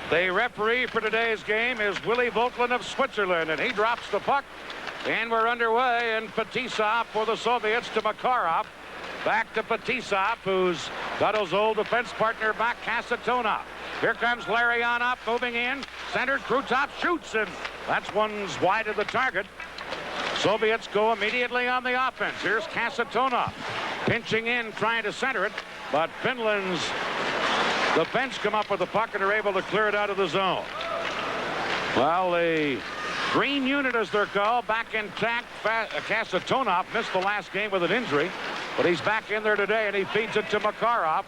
The referee for today's game is Willy Voetlin of Switzerland, and he drops the puck. And we're underway, and Fetisov for the Soviets to Makarov. Back to Fetisov, who's got his old defense partner back, Kasatonov. Here comes Larionov moving in. Centered, Krutov shoots, and that's one's wide of the target. Soviets go immediately on the offense. Here's Kasatonov pinching in, trying to center it, but Finland's defense come up with the puck and are able to clear it out of the zone. Well, the green unit, as they're called, back intact. Kasatonov missed the last game with an injury, but he's back in there today, and he feeds it to Makarov,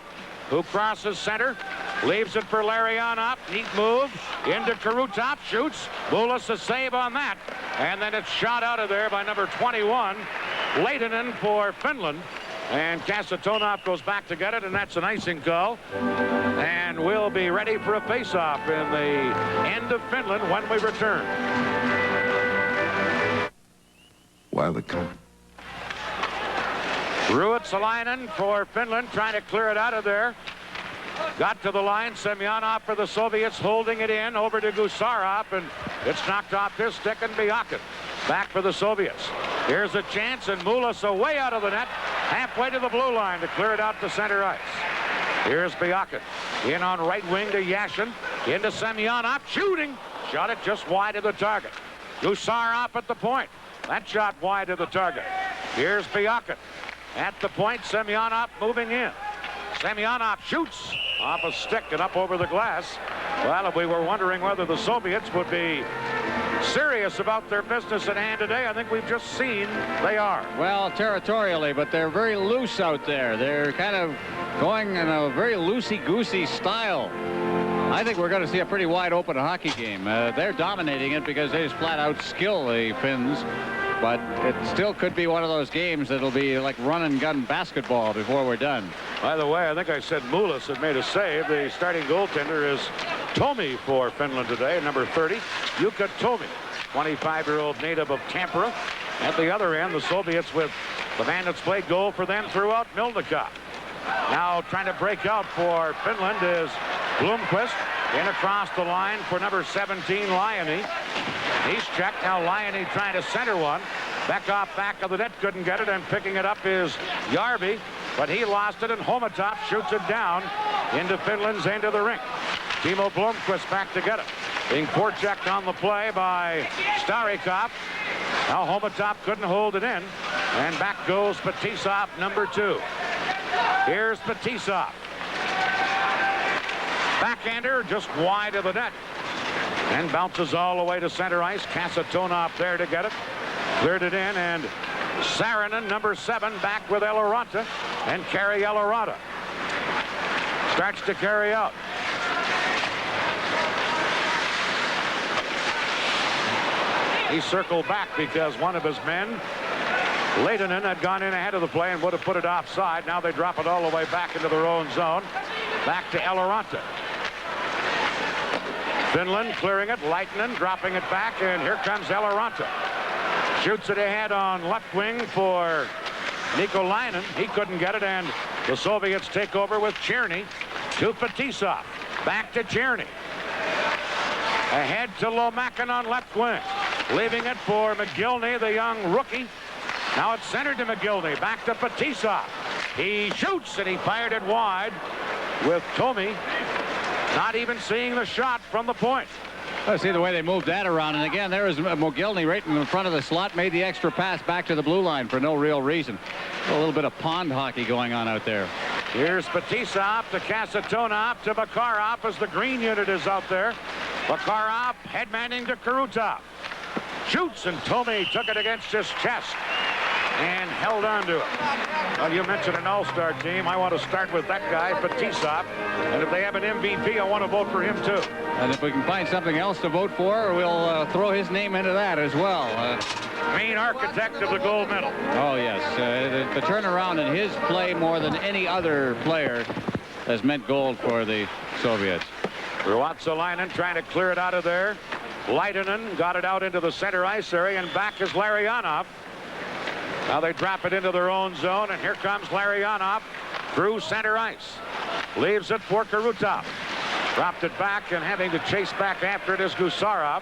who crosses center, leaves it for Larionov. Neat move into Krutov, shoots. Mulis a save on that, and then it's shot out of there by number 21, Lehtinen for Finland. And Kasatonov goes back to get it, and that's an icing call. And we'll be ready for a face-off in the end of Finland when we return. While the cup. Ruotsalainen for Finland, trying to clear it out of there. Got to the line. Semyonov for the Soviets, holding it in over to Gusarov, and it's knocked off his stick, and Biakin back for the Soviets. Here's a chance, and Mulis away out of the net, halfway to the blue line to clear it out to center ice. Here's Biakin in on right wing to Yashin, into Semyonov, shooting. Shot it just wide of the target. Gusarov at the point. That shot wide of the target. Here's Biakin at the point. Semyonov moving in. Semyonov shoots off a stick and up over the glass. Well, if we were wondering whether the Soviets would be serious about their business at hand today, I think we've just seen they are. Well, territorially, but they're very loose out there. They're kind of going in a very loosey-goosey style. I think we're going to see a pretty wide-open hockey game. They're dominating it because they just flat-out skill the Finns. But it still could be one of those games that'll be like run-and-gun basketball before we're done. By the way, I think I said Mulis had made a save. The starting goaltender is Tomi for Finland today, number 30, Jukka Tomi, 25-year-old native of Tampere. At the other end, the Soviets with the man that's played goal for them throughout, Milnikov. Now trying to break out for Finland is Blomqvist. In across the line for number 17, Liony. He's checked. Now Liony trying to center one. Bekov back of the net, couldn't get it, and picking it up is Järvi, but he lost it, and Homatop shoots it down into Finland's end of the rink. Timo Blomqvist back to get it. Being forechecked on the play by Starikov. Now Homatop couldn't hold it in, and back goes Fetisov, number 2. Here's Fetisov. Backhander just wide of the net, and bounces all the way to center ice. Kasatonov there to get it. Cleared it in, and Saarinen, number 7, back with Eloranta, and Kari Eloranta starts to carry out. He circled back because one of his men, Lehtinen, had gone in ahead of the play and would have put it offside. Now they drop it all the way back into their own zone. Back to Eloranta. Finland clearing it. Lehtinen dropping it back, and here comes Eloranta. Shoots it ahead on left wing for Nikolainen. He couldn't get it, and the Soviets take over with Cherny to Fetisov. Back to Cherny. Ahead to Lomakin on left wing. Leaving it for McGillney, the young rookie. Now it's centered to McGillney. Back to Fetisov. He shoots, and he fired it wide with Tomi not even seeing the shot from the point. Let's see the way they moved that around. And again, there is McGillney right in front of the slot, made the extra pass back to the blue line for no real reason. A little bit of pond hockey going on out there. Here's Fetisov to Kasatonov to Makarov as the green unit is out there. Makarov headmanning to Krutov. Shoots, and Tomi took it against his chest and held on to it. Well, you mentioned an all-star team. I want to start with that guy, Fetisov. And if they have an MVP, I want to vote for him, too. And if we can find something else to vote for, we'll throw his name into that as well. Main architect of the gold medal. Oh, yes. The turnaround in his play more than any other player has meant gold for the Soviets. Ruotsalainen trying to clear it out of there. Lehtinen got it out into the center ice area, and back is Larionov. Now they drop it into their own zone, and here comes Larionov through center ice. Leaves it for Krutov. Dropped it back, and having to chase back after it is Gusarov.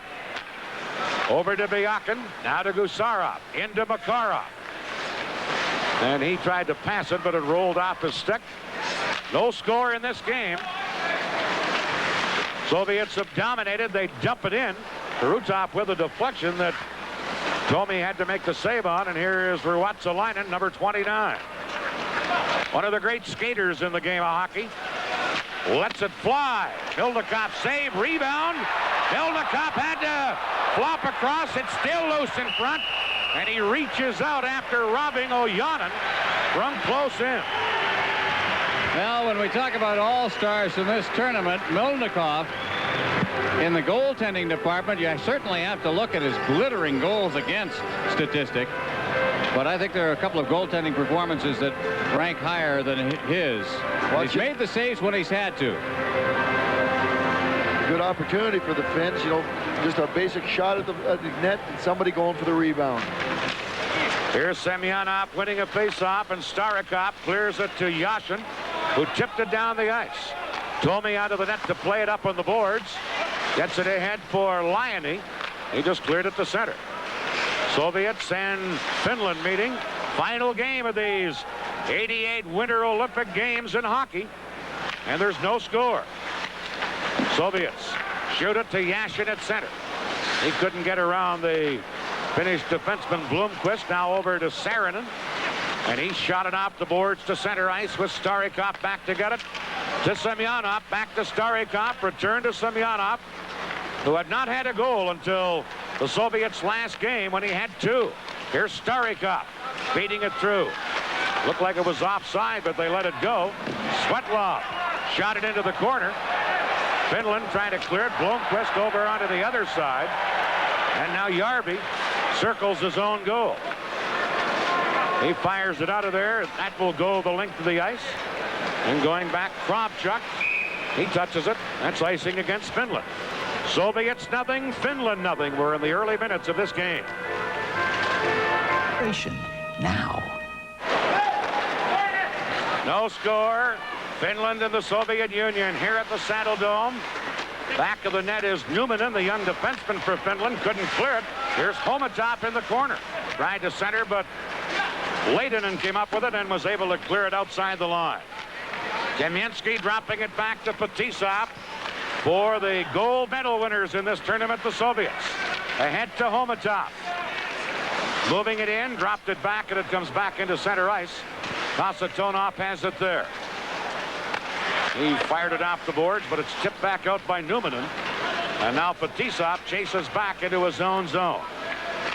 Over to Byakin. Now to Gusarov. Into Makarov. And he tried to pass it, but it rolled off his stick. No score in this game. Soviets have dominated. They dump it in. Rutov with a deflection that Tommy had to make the save on. And here is Ruotsalainen, number 29. One of the great skaters in the game of hockey. Lets it fly. Milnikov save, rebound. Milnikov had to flop across. It's still loose in front. And he reaches out after robbing Ojanen from close in. Well, when we talk about all-stars in this tournament, Milnikov, in the goaltending department, you certainly have to look at his glittering goals against statistic. But I think there are a couple of goaltending performances that rank higher than his. He's made the saves when he's had to. Good opportunity for the Finns. You know, just a basic shot at the net and somebody going for the rebound. Here's Semyonov winning a faceoff, and Starikov clears it to Yashin, who tipped it down the ice. Tommy out of the net to play it up on the boards. Gets it ahead for Liony. He just cleared it to center. Soviets and Finland meeting. Final game of these 88 Winter Olympic Games in hockey. And there's no score. Soviets shoot it to Yashin at center. He couldn't get around the Finnish defenseman Blomqvist. Now over to Saarinen. And he shot it off the boards to center ice with Starikov back to get it. To Semyonov, back to Starikov, return to Semyonov, who had not had a goal until the Soviets' last game when he had two. Here's Starikov beating it through. Looked like it was offside, but they let it go. Svetlov shot it into the corner. Finland trying to clear it. Blomqvist over onto the other side. And now Järvi circles his own goal. He fires it out of there. That will go the length of the ice. And going back, Kravchuk. He touches it. That's icing against Finland. Soviets nothing, Finland nothing. We're in the early minutes of this game. Now. No score. Finland and the Soviet Union here at the Saddle Dome. Back of the net is Numminen, the young defenseman for Finland. Couldn't clear it. Here's Homatop in the corner. Tried to center, but Lehtinen came up with it and was able to clear it outside the line. Demyensky dropping it back to Fetisov for the gold medal winners in this tournament, the Soviets. Ahead to Homatop. Moving it in, dropped it back, and it comes back into center ice. Kasatonov has it there. He fired it off the boards, but it's tipped back out by Numminen. And now Fetisov chases back into his own zone.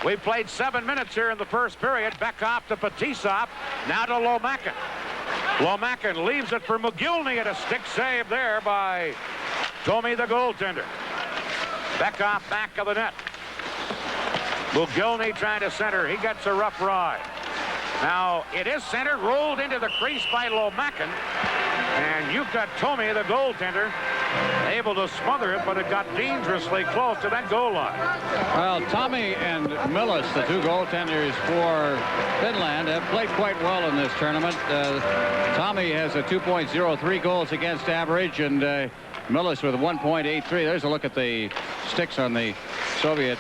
We've played 7 minutes here in the first period. Back off to Fetisov. Now to Lomakin. Lomakin leaves it for McGillney, and a stick save there by Tommy, the goaltender. Bekoff back of the net. McGillney trying to center. He gets a rough ride. Now it is centered, rolled into the crease by Lomakin. And you've got Tommy, the goaltender, able to smother it, but it got dangerously close to that goal line. Well, Tommy and Millis, the two goaltenders for Finland, have played quite well in this tournament. Tommy has a 2.03 goals against average, and Millis with 1.83. There's a look at the sticks on the Soviet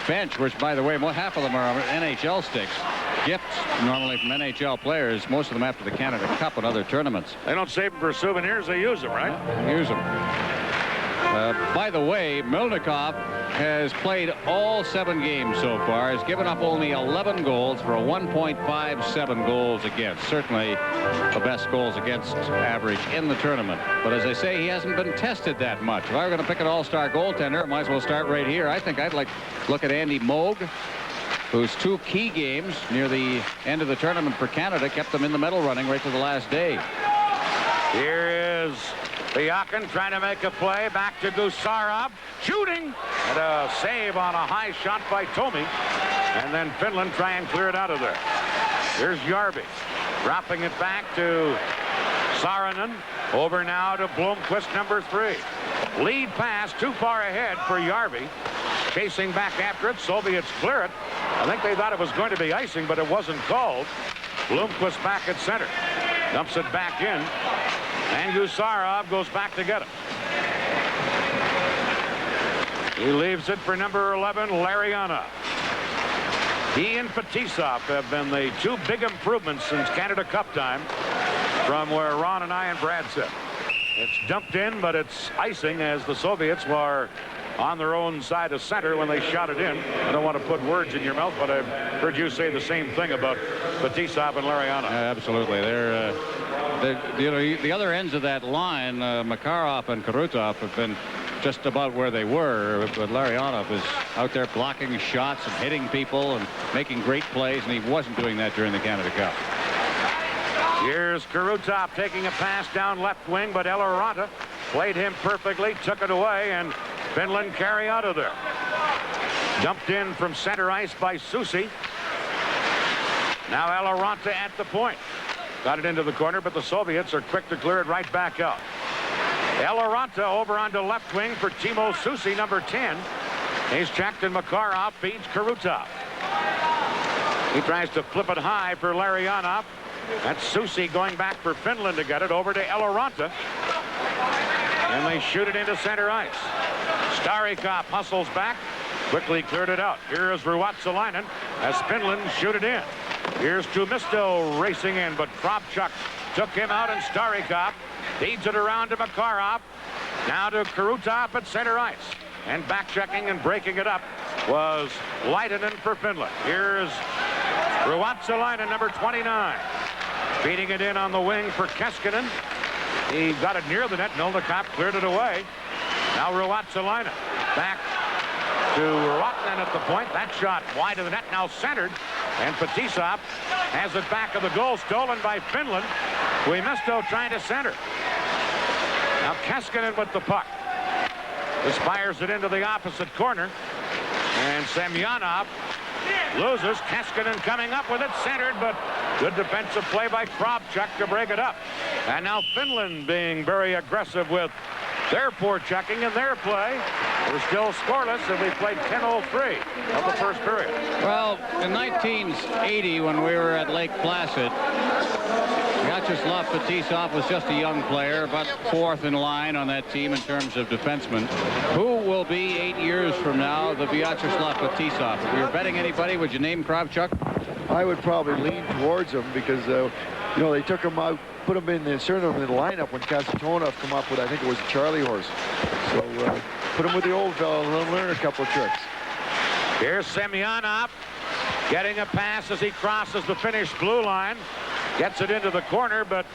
bench, which, by the way, half of them are NHL sticks. Gifts normally from NHL players, most of them after the Canada Cup and other tournaments. They don't save them for souvenirs, they use them, right? Use them. By the way, Milnikov has played all 7 games so far, has given up only 11 goals for a 1.57 goals against. Certainly the best goals against average in the tournament. But as I say, he hasn't been tested that much. If I were going to pick an all-star goaltender, I might as well start right here. I think I'd like to look at Andy Moog, whose 2 key games near the end of the tournament for Canada kept them in the medal running right to the last day. Here is Byakin trying to make a play. Back to Gusarov. Shooting. And a save on a high shot by Tommy. And then Finland try and clear it out of there. Here's Järvi. Dropping it back to Saarinen. Over now to Blomqvist, number 3. Lead pass too far ahead for Järvi. Chasing back after it. Soviets clear it. I think they thought it was going to be icing, but it wasn't called. Blomqvist back at center. Dumps it back in. And Gusarov goes back to get it. He leaves it for number 11, Larionov. He and Fetisov have been the two big improvements since Canada Cup time from where Ron and I and Brad sit. It's dumped in, but it's icing as the Soviets were on their own side of center when they shot it in. I don't want to put words in your mouth, but I've heard you say the same thing about Fetisov and Larionov. Absolutely. They're you know, the other ends of that line, Makarov and Krutov have been just about where they were, but Larionov is out there blocking shots and hitting people and making great plays, and he wasn't doing that during the Canada Cup. Here's Krutov taking a pass down left wing, but Eloranta played him perfectly, took it away, and Finland carry out of there. Dumped in from center ice by Susi. Now Eloranta at the point. Got it into the corner, but the Soviets are quick to clear it right back out. Eloranta over onto left wing for Timo Susi, number 10. He's checked, and Makarov feeds Krutov. He tries to flip it high for Larionov. That's Susi going back for Finland to get it over to Eloranta. And they shoot it into center ice. Starikov hustles back, quickly cleared it out. Here is Ruotsalainen as Finland shoot it in. Here's Tumisto racing in, but Kravchuk took him out, and Starikov feeds it around to Makarov. Now to Krutov at center ice. And back checking and breaking it up was Leitonen for Finland. Here's Ruotsalainen, number 29. Feeding it in on the wing for Keskinen. He got it near the net. Milnikov cleared it away. Now Ruotsalainen back to Rottinen at the point. That shot wide of the net, now centered. And Fetisov has it back of the goal, stolen by Finland. Tuomisto trying to center. Now Keskinen with the puck. This fires it into the opposite corner. And Semyonov loses. Keskinen coming up with it, centered, but good defensive play by Kravchuk to break it up. And now Finland being very aggressive with their forechecking and their play. We're still scoreless, and we played 10:03 of the first period. Well, in 1980, when we were at Lake Placid, Vyacheslav Fetisov was just a young player, about fourth in line on that team in terms of defensemen. Who will be 8 years from now the Vyacheslav Fetisov? If you were betting anybody, would you name Kravchuk? I would probably lean towards him because, you know, they took him out, put him in the lineup when Kasatonov come up with, I think it was a Charlie horse. So put him with the old fellow and let him learn a couple of tricks. Here's Semyonov getting a pass as he crosses the Finnish blue line. Gets it into the corner, but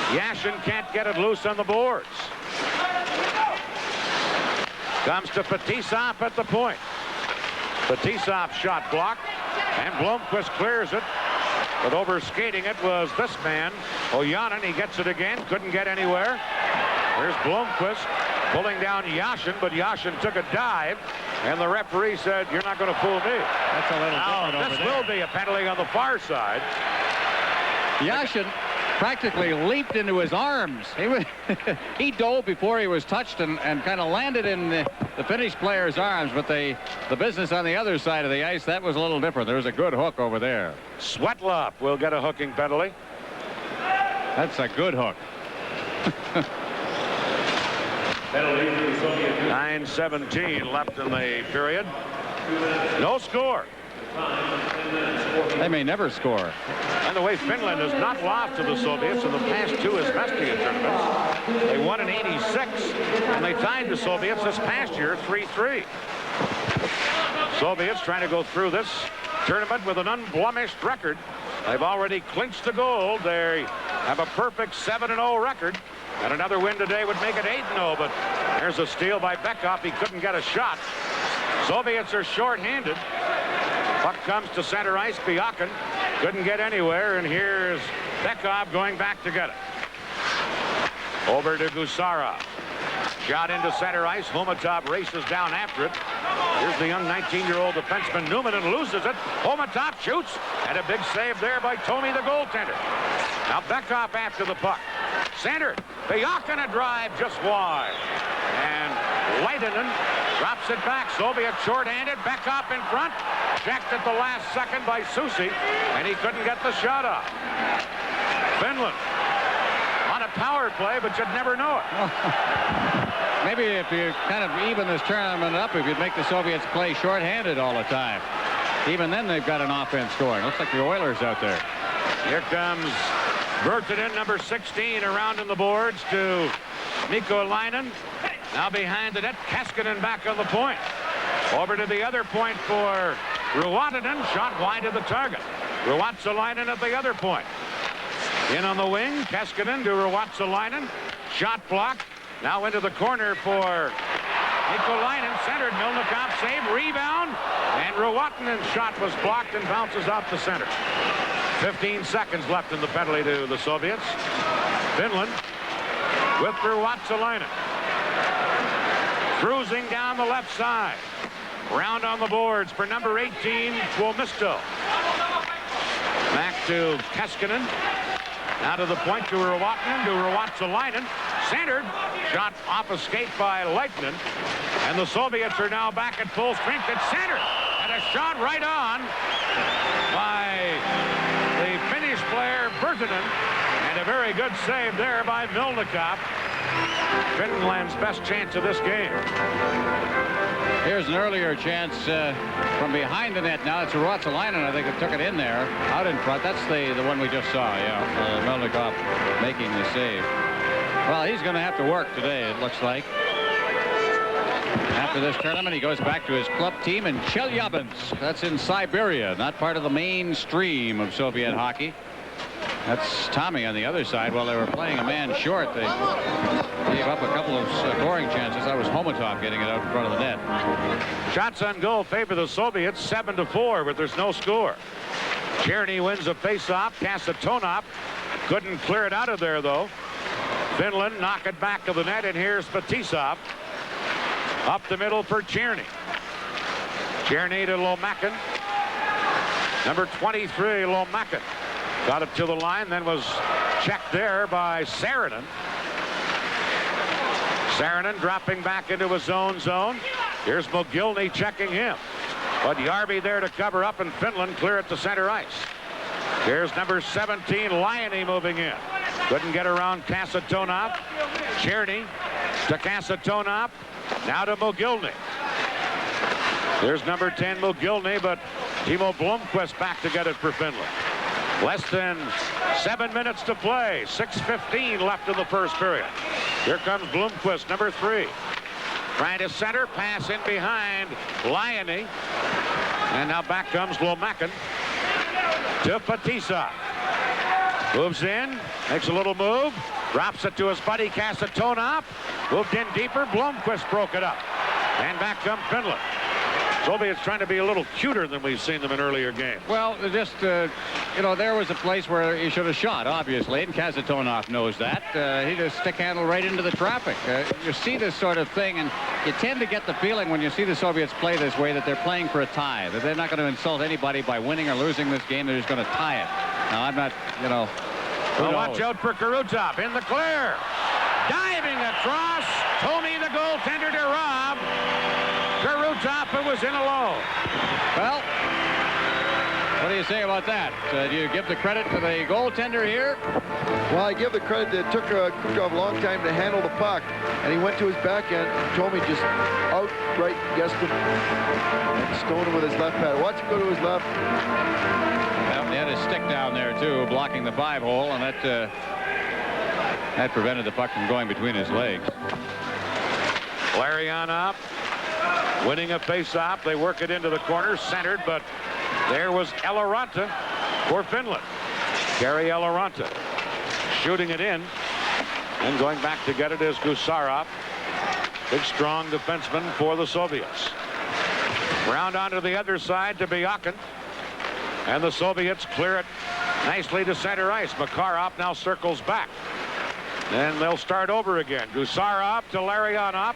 Yashin can't get it loose on the boards. Comes to Fetisov at the point. Fetisov shot blocked, and Blomqvist clears it. But over skating it was this man, Ojanen. He gets it again, couldn't get anywhere. There's Blomqvist pulling down Yashin, but Yashin took a dive, and the referee said, "You're not going to fool me." That's a little different over This there. will be a penalty on the far side. Yashin practically leaped into his arms. He dove before he was touched and kind of landed in the Finnish player's arms, but the business on the other side of the ice, that was a little different. There was a good hook over there. Svetlov will get a hooking penalty. That's a good hook. 9:17 left in the period. No score. They may never score. And the way Finland has not lost to the Soviets in the past two Izvestia tournaments. They won in '86, and they tied the Soviets this past year 3-3. Soviets trying to go through this tournament with an unblemished record. They've already clinched the gold. They have a perfect 7-0 record. And another win today would make it 8-0, but there's a steal by Bekov. He couldn't get a shot. Soviets are short-handed. Puck comes to center ice. Biakin couldn't get anywhere, and here's Bekov going back to get it. Over to Gusarov. Shot into center ice. Homatov races down after it. Here's the young 19-year-old defenseman Newman, and loses it. Homatov shoots, and a big save there by Tomi, the goaltender. Now Bekov after the puck. Centered. Biakin a drive just wide. And Leitonen drops it back. Soviet short-handed. Bekov in front. Checked at the last second by Susi, and he couldn't get the shot off. Finland on a power play, but you'd never know it. Maybe if you kind of even this tournament up, if you'd make the Soviets play shorthanded all the time. Even then, they've got an offense going. Looks like the Oilers out there. Here comes Virtanen, number 16, around in the boards to Mikko Lainen. Now behind the net, Kaskinen back on the point. Over to the other point for Ruotsalainen. Shot wide of the target. Ruotsalainen at the other point. In on the wing, Kaskinen to Ruotsalainen. Shot blocked. Now into the corner for Nikolainen, centered. Milnikov save, rebound, and Ruotsalainen's shot was blocked and bounces off the center. 15 seconds left in the penalty to the Soviets. Finland with Ruotsalainen. Cruising down the left side. Round on the boards for number 18, Tuomisto. Back to Kaskinen. Now to the point to Ruotsalainen. Centered. Shot off a skate by Leitner. And the Soviets are now back at full strength at center. And a shot right on by the Finnish player Virtanen. And a very good save there by Milnikov. Finland's best chance of this game. Here's an earlier chance from behind the net. Now it's Ruotsalainen, I think, that took it in there, out in front. That's the one we just saw, yeah. Milnikov making the save. Well, he's going to have to work today, it looks like. After this tournament, he goes back to his club team in Chelyabinsk. That's in Siberia, not part of the mainstream of Soviet hockey. That's Tommy on the other side. While they were playing a man short, they gave up a couple of scoring chances. That was Homatov getting it out in front of the net. Shots on goal favor the Soviets 7-4, but there's no score. Cherny wins a faceoff. Kasatonov couldn't clear it out of there, though. Finland knock it back to the net, and here's Fetisov up the middle for Cherny. Cherny to Lomakin. Number 23, Lomakin. Got it to the line, then was checked there by Saarinen. Saarinen dropping back into his own zone. Here's Mogilny checking him. But Järvi there to cover up, and Finland clear it to center ice. Here's number 17, Laine moving in. Couldn't get around Kasatonov. Cherny to Kasatonov. Now to Mogilny. Here's number 10, Mogilny, but Timo Blomqvist back to get it for Finland. Less than 7 minutes to play. 6:15 left in the first period. Here comes Blomqvist, number 3. Trying to center, pass in behind Laine. And now back comes Lomakin to Fetisov. Moves in, makes a little move, drops it to his buddy Kasatonov. Moved in deeper, Blomqvist broke it up. And back comes Finland. Soviets trying to be a little cuter than we've seen them in earlier games. Well, just, you know, there was a place where he should have shot, obviously, and Kasatonov knows that. He just stick handle right into the traffic. You see this sort of thing, and you tend to get the feeling when you see the Soviets play this way that they're playing for a tie, that they're not going to insult anybody by winning or losing this game. They're just going to tie it. Now, I'm not, you know. Well, watch out for Karutov in the clear. Diving across. Tommy, the goaltender, to Rob. Karutov, who was in alone. Well, what do you say about that? Do you give the credit to the goaltender here? Well, I give the credit that it took Krutov a long time to handle the puck, and he went to his backhand, and Tommy just outright guessed him and stoned him with his left pad. Watch him go to his left. Well, he had his stick down there, too, blocking the 5-hole, and that prevented the puck from going between his legs. Larionov winning a face-off. They work it into the corner, centered, but there was Eloranta for Finland. Gary Eloranta shooting it in, and going back to get it is Gusarov. Big, strong defenseman for the Soviets. Round onto the other side to Byakin, and the Soviets clear it nicely to center ice. Makarov now circles back. Then they'll start over again. Gusarov to Larionov.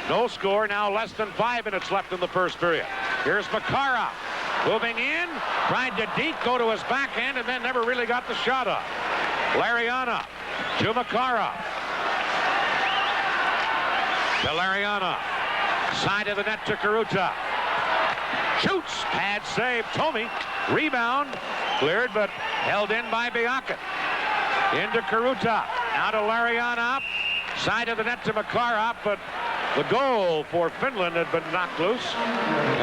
No score. Now less than 5 minutes left in the first period. Here's Makarov moving in, tried to deke, go to his backhand, and then never really got the shot off. Larionov to Makarov. To Larionov. Side of the net to Karutov. Shoots. Pad save. Tommy. Rebound. Cleared, but held in by Byakin. Into Karutov. Now to Larionov. Side of the net to Makarov, but the goal for Finland had been knocked loose.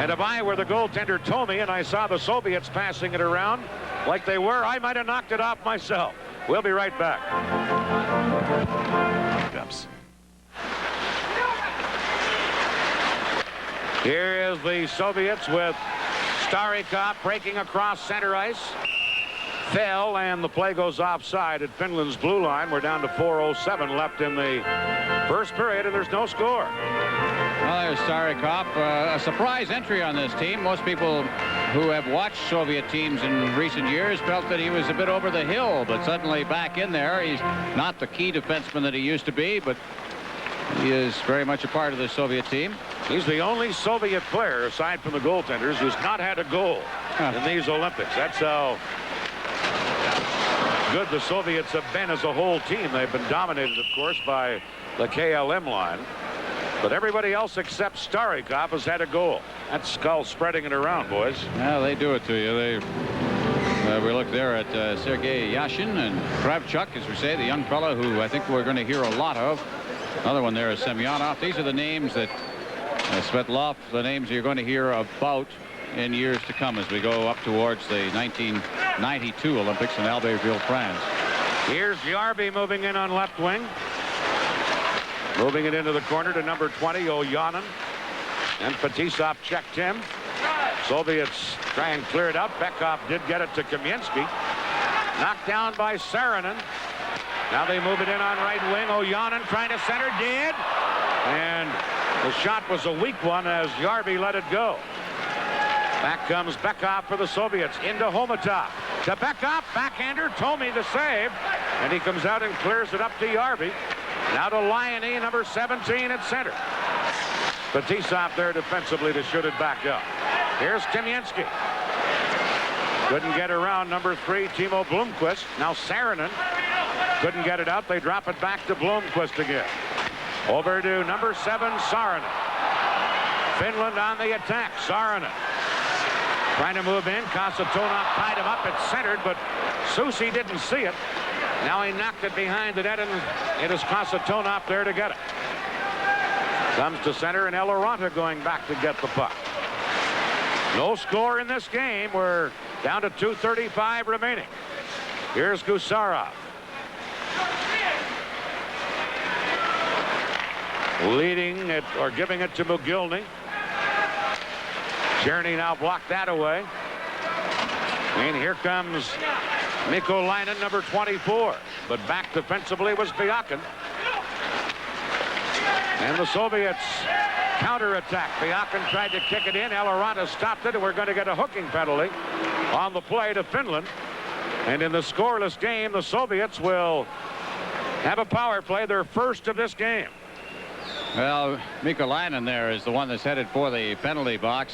And if I were the goaltender Tommy and I saw the Soviets passing it around like they were, I might have knocked it off myself. We'll be right back. Here is the Soviets with Starikov breaking across center ice. Fell, and the play goes offside at Finland's blue line. We're down to 4:07 left in the first period, and there's no score. Well, there's Starikov. A surprise entry on this team. Most people who have watched Soviet teams in recent years felt that he was a bit over the hill, but suddenly back in there. He's not the key defenseman that he used to be, but he is very much a part of the Soviet team. He's the only Soviet player, aside from the goaltenders, who's not had a goal in these Olympics. That's how good the Soviets have been as a whole team. They've been dominated, of course, by the KLM line. But everybody else except Starikov has had a goal. That's Skull spreading it around, boys. Yeah, they do it to you. We look there at Sergei Yashin and Kravchuk, as we say, the young fellow who I think we're going to hear a lot of. Another one there is Semyonov. These are the names that Svetlov, the names you're going to hear about in years to come as we go up towards the 1992 Olympics in Albertville, France. Here's Järvi moving in on left wing. Moving it into the corner to number 20, Ojanen. And Fetisov checked him. Soviets try and clear it out. Bekov did get it to Kamensky. Knocked down by Saarinen. Now they move it in on right wing. Ojanen trying to center, did. And the shot was a weak one as Järvi let it go. Back comes Bekov for the Soviets. Into Homatov. To Bekov. Backhander. Tommy the save. And he comes out and clears it up to Järvi. Now to Lyony, number 17 at center. Fetisov there defensively to shoot it back up. Here's Kamensky. Couldn't get around number 3, Timo Blomqvist. Now Saarinen. Couldn't get it out. They drop it back to Blomqvist again. Over to number 7, Saarinen. Finland on the attack. Saarinen. Trying to move in. Kasatonov tied him up. It's centered, but Susi didn't see it. Now he knocked it behind the net, and it is Kasatonov there to get it. Comes to center, and Eloranta going back to get the puck. No score in this game. We're down to 2:35 remaining. Here's Gusarov. Leading it, or giving it to Mogilny. Tierney now blocked that away. And here comes Mikolainen, number 24. But back defensively was Biakin. And the Soviets counterattack. Biakin tried to kick it in. Eloranta stopped it, and we're going to get a hooking penalty on the play to Finland. And in the scoreless game, the Soviets will have a power play, their first of this game. Well, Mikolainen there is the one that's headed for the penalty box.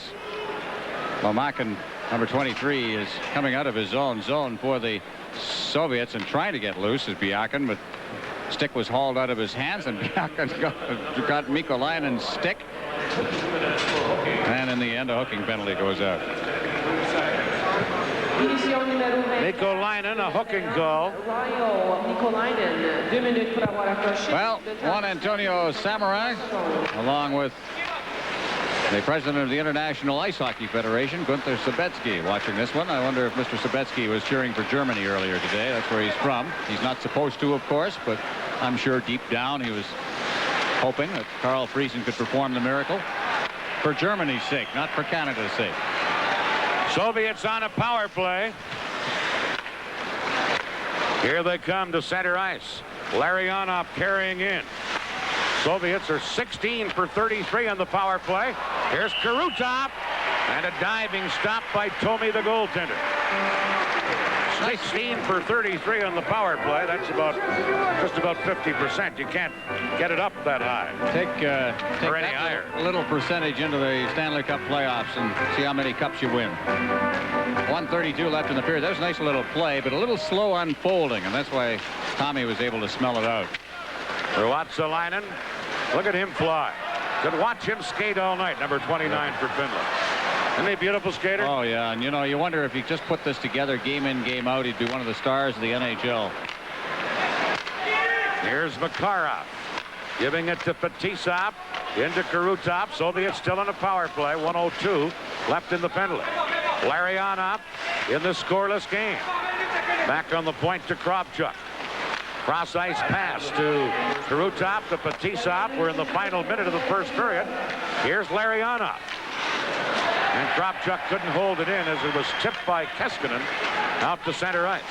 Lomakin, number 23, is coming out of his own zone for the Soviets and trying to get loose as Biakin, but stick was hauled out of his hands, and Biakin got Mikolainen's stick. And in the end, a hooking penalty goes out. Mikolainen, a hooking goal. Well, Juan Antonio Samarai, along with the president of the International Ice Hockey Federation, Gunther Sabetsky, watching this one. I wonder if Mr. Sabetsky was cheering for Germany earlier today. That's where he's from. He's not supposed to, of course, but I'm sure deep down he was hoping that Carl Friesen could perform the miracle for Germany's sake, not for Canada's sake. Soviets on a power play. Here they come to center ice. Larionov carrying in. Soviets are 16 for 33 on the power play. Here's Karutov, and a diving stop by Tommy the goaltender. 16 for 33 on the power play. That's just about 50%. You can't get it up that high. Take or any higher. A little percentage into the Stanley Cup playoffs and see how many cups you win. 1:32 left in the period. That was a nice little play, but a little slow unfolding, and that's why Tommy was able to smell it out. Ruotsalainen, look at him fly. Could watch him skate all night, number 29 for Finland. Isn't he a beautiful skater? Oh, yeah, and you wonder if he just put this together game in, game out, he'd be one of the stars of the NHL. Here's Makarov giving it to Fetisov into Karutov. Soviets still on a power play. 1:02 left in the penalty. Larionov in the scoreless game. Back on the point to Kravchuk. Cross ice pass to Karutov to Fetisov. We're in the final minute of the first period. Here's Larionov. And Kravchuk couldn't hold it in as it was tipped by Keskinen out to center ice.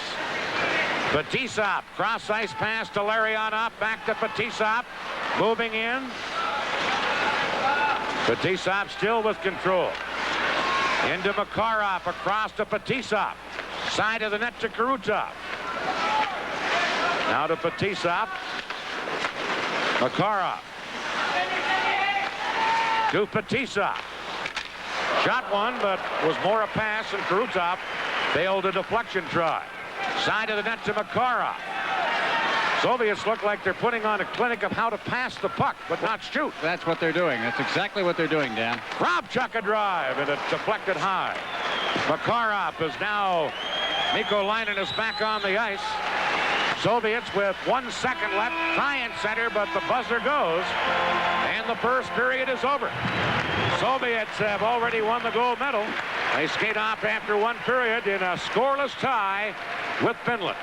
Fetisov, cross ice pass to Larionov, back to Fetisov, moving in. Fetisov still with control. Into Makarov, across to Fetisov. Side of the net to Karutov. Now to Fetisov. Makarov. To Fetisov. Shot one, but was more a pass, and Karutov failed a deflection try. Side of the net to Makarov. Soviets look like they're putting on a clinic of how to pass the puck, but not shoot. That's what they're doing. That's exactly what they're doing, Dan. Kravchuk a drive, and it deflected high. Makarov is now, Mikko Leinen is back on the ice. Soviets with 1 second left, try and center, but the buzzer goes, and the first period is over. Soviets have already won the gold medal. They skate off after one period in a scoreless tie with Finland.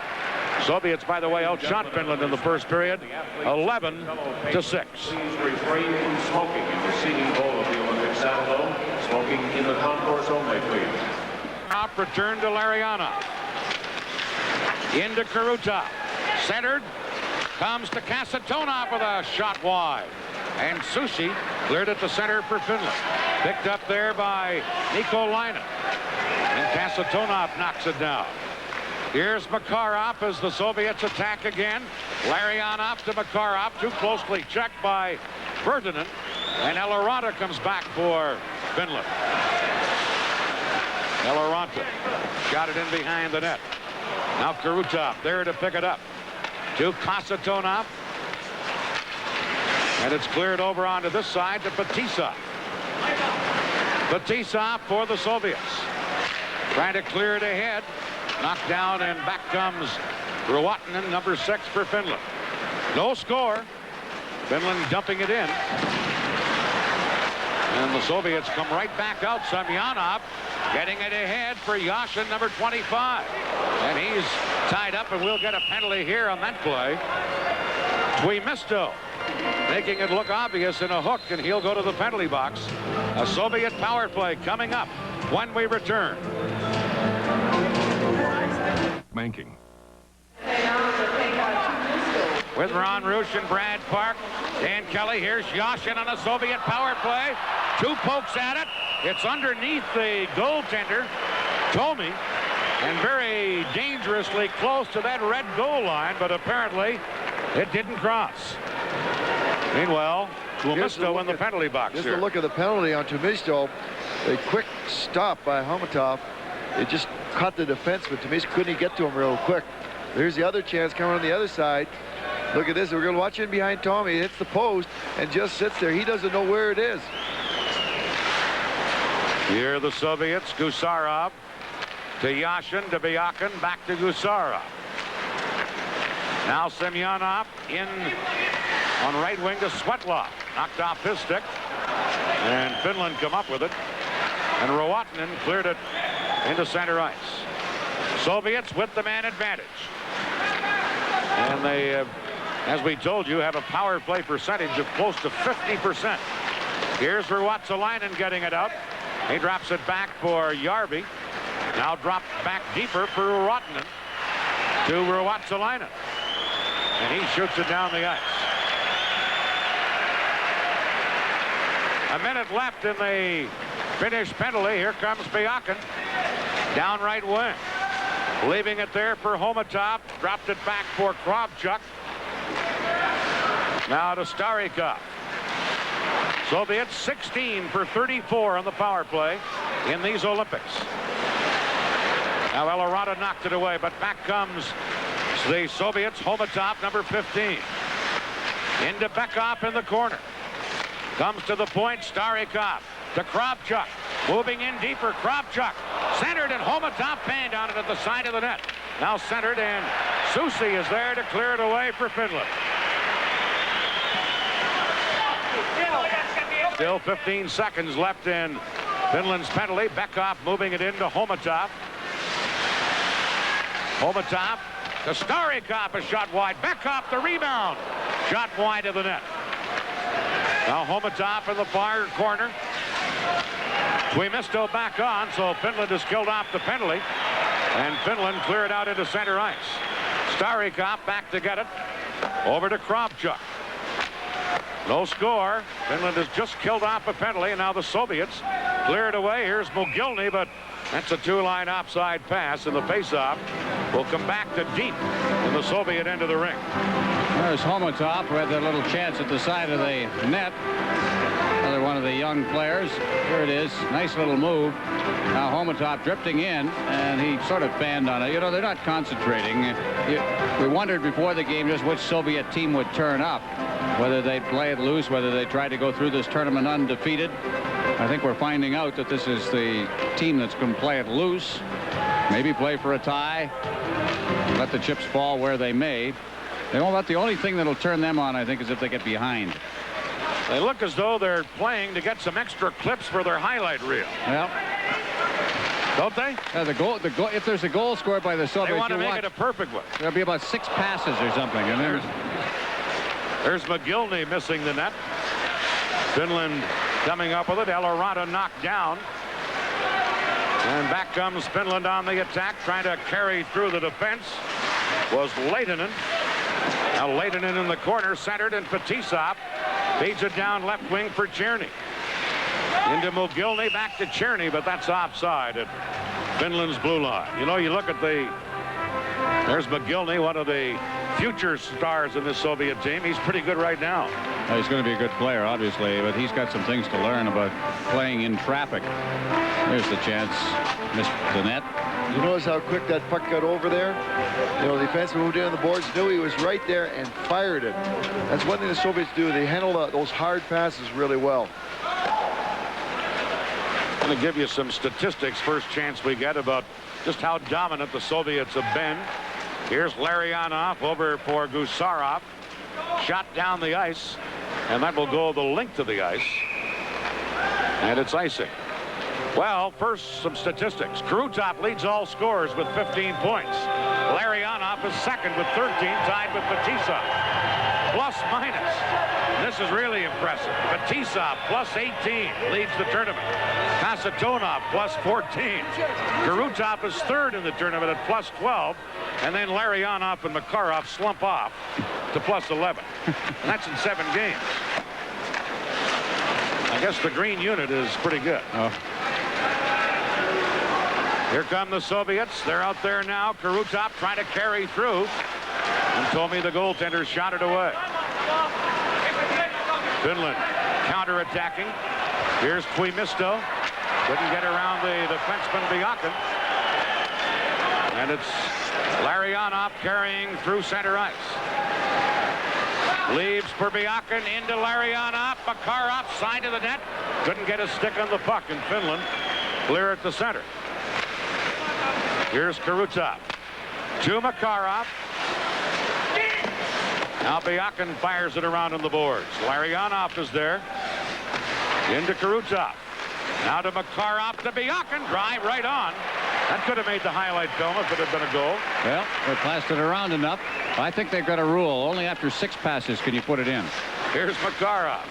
Soviets, by the way, outshot Finland in the first period, 11-6. Please refrain from smoking in the seating bowl of the Olympic saddle dome. Smoking in the concourse only, please. Off return to Larionov. Into Karutov. Centered. Comes to Kasatonov with a shot wide. And Sushi cleared it to center for Finland. Picked up there by Mikko Leinen. And Kasatonov knocks it down. Here's Makarov as the Soviets attack again. Larionov to Makarov. Too closely checked by Ferdinand. And Eloranta comes back for Finland. Eloranta got it in behind the net. Now Karutov there to pick it up. To Kasatonov. And it's cleared over onto this side to Fetisov. Fetisov for the Soviets. Trying to clear it ahead. Knocked down, and back comes Ruottinen, number 6 for Finland. No score. Finland dumping it in. And the Soviets come right back out. Semyonov getting it ahead for Yashin, number 25. And he's tied up, and we'll get a penalty here on that play. Tuimisto making it look obvious in a hook, and he'll go to the penalty box. A Soviet power play coming up when we return. Banking. With Ron Roosh and Brad Park, Dan Kelly. Here's Yashin on a Soviet power play. 2 pokes at it. It's underneath the goaltender, Tommy, and very dangerously close to that red goal line, but apparently it didn't cross. Meanwhile, Tuimisto in the penalty box. Just here. a look at the penalty on Tuimisto. A quick stop by Hamatov. It just caught the defenseman. Tuimisto couldn't get to him real quick. There's the other chance coming on the other side. Look at this. We're going to watch in behind Tommy. It hits the post and just sits there. He doesn't know where it is. Here are the Soviets. Gusarov to Yashin, to Byakin, back to Gusarov. Now Semyonov in on right wing to Svetlov. Knocked off his stick. And Finland come up with it. And Ruottinen cleared it into center ice. Soviets with the man advantage. And they, as we told you, have a power play percentage of close to 50%. Here's Ruotsalainen getting it out. He drops it back for Järvi. Now dropped back deeper for Ruottinen to Ruotsalainen. And he shoots it down the ice. A minute left in the Finnish penalty. Here comes Byakin. Down right wing. Leaving it there for Homatov. Dropped it back for Kravchuk. Now to Starikov. Soviets 16 for 34 on the power play in these Olympics. Now Eloranta knocked it away, but back comes the Soviets. Homatov, number 15. Into Bekov in the corner. Comes to the point. Starikov to Kravchuk. Moving in deeper. Kravchuk centered, and Homatov panned on it at the side of the net. Now centered, and Susi is there to clear it away for Finland. Still 15 seconds left in Finland's penalty. Bekoff moving it into Homatov. Homatov to Starikov, a shot wide. Bekoff the rebound. Shot wide of the net. Now Homatov in the far corner. Tuomisto back on, so Finland has killed off the penalty. And Finland cleared out into center ice. Starikov back to get it. Over to Kravchuk. No score. Finland has just killed off a penalty, and now the Soviets clear it away. Here's Mogilny, but that's a two-line offside pass, and the faceoff will come back to deep in the Soviet end of the ring. There's Homatov, who had that little chance at the side of the net. Another one of the young players. Here it is. Nice little move. Now Homatov drifting in, and he sort of fanned on it. You know, they're not concentrating. We wondered before the game just which Soviet team would turn up, whether they'd play it loose, whether they tried to go through this tournament undefeated. I think we're finding out that this is the team that's going to play it loose, maybe play for a tie, let the chips fall where they may. They won't let the only thing that'll turn them on, I think, is if they get behind. They look as though they're playing to get some extra clips for their highlight reel. Well, don't they? the goal. If there's a goal scored by the Soviets, they want to make it a perfect one. There'll be about 6 passes or something. And there's Mogilny missing the net. Finland coming up with it. Eloranta knocked down. And back comes Finland on the attack, trying to carry through the defense. Was Lehtinen. Now Lehtinen in the corner, centered, and Fetisov feeds it down left wing for Czerny. Into Mogilny, back to Czerny, but that's offside at Finland's blue line. You know, you look at there's Mogilny, one of the future stars in the Soviet team. He's pretty good right now. Well, he's going to be a good player, obviously, but he's got some things to learn about playing in traffic. There's the chance. Missed the net. You notice how quick that puck got over there? You know, the defenseman moved in on the boards, knew he was right there, and fired it. That's one thing the Soviets do. They handle those hard passes really well. I'm going to give you some statistics, first chance we get, about just how dominant the Soviets have been. Here's Larionov over for Gusarov. Shot down the ice, and that will go the length of the ice. And it's icing. Well, first, some statistics. Krutov leads all scorers with 15 points. Larionov is second with 13, tied with Fetisov. Plus minus. This is really impressive. Fetisov plus 18 leads the tournament. Kasatonov plus 14. Krutov is third in the tournament at plus 12. And then Larionov and Makarov slump off to plus 11. And that's in 7 games. I guess the green unit is pretty good. Oh. Here come the Soviets. They're out there now. Krutov trying to carry through. And Tomi, the goaltender, shot it away. Finland counterattacking. Here's Tuomisto. Couldn't get around the defenseman Biakin. And it's Larionov carrying through center ice. Leaves for Biakin into Larionov. Makarov side of the net. Couldn't get a stick on the puck in Finland. Clear at the center. Here's Krutov. To Makarov. Now Biakin fires it around on the boards. Larionov is there. Into Krutov. Now to Makarov to Biakin. Drive right on. That could have made the highlight film if it had been a goal. Well, they passed it around enough. I think they've got a rule. Only after 6 passes can you put it in. Here's Makarov.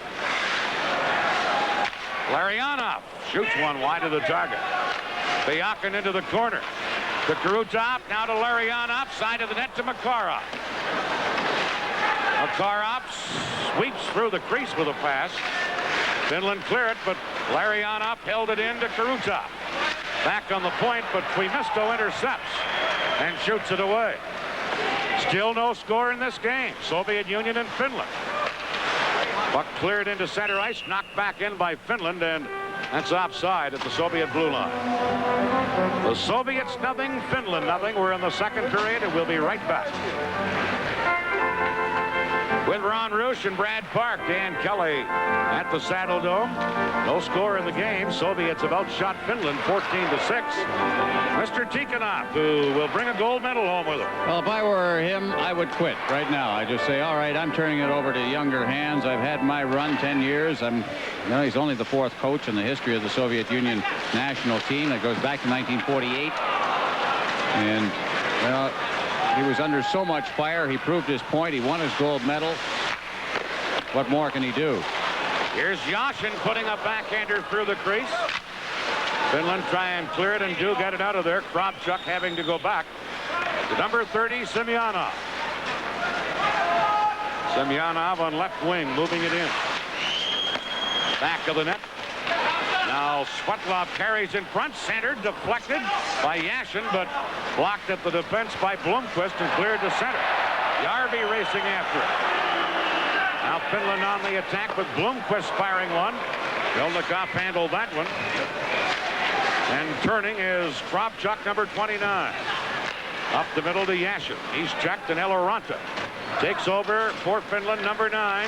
Larionov shoots one wide of the target. Biakin into the corner. To Krutov, now to Larionov, side of the net to Makarov. Makarov sweeps through the crease with a pass. Finland clear it, but Larionov held it in to Krutov. Back on the point, but Tuomisto intercepts and shoots it away. Still no score in this game. Soviet Union and Finland. Puck cleared into center ice, knocked back in by Finland, and that's offside at the Soviet blue line. The Soviets nothing, Finland nothing. We're in the second period, and we'll be right back. with Ron Roosh and Brad Park. Dan Kelly at the Saddle Dome. No score in the game. Soviets have outshot Finland 14-6. Mr. Tikhonov, who will bring a gold medal home with him. Well, if I were him, I would quit right now. I just say, all right, I'm turning it over to younger hands. I've had my run 10 years. He's only the 4th coach in the history of the Soviet Union national team. That goes back to 1948. And, well, he was under so much fire. He proved his point. He won his gold medal. What more can he do? Here's Yashin putting a backhander through the crease. Finland try and clear it and do get it out of there. Kravchuk having to go back to number 30, Semyonov. Semyonov on left wing, moving it in. Back of the net. Now Svetlov carries in front, centered, deflected by Yashin, but blocked at the defense by Blomqvist and cleared to center. Järvi racing after it. Now Finland on the attack with Blomqvist firing one. Melnikov handled that one. And turning is Kravchuk, number 29. Up the middle to Yashin. He's checked, and Eloranta takes over for Finland, number 9.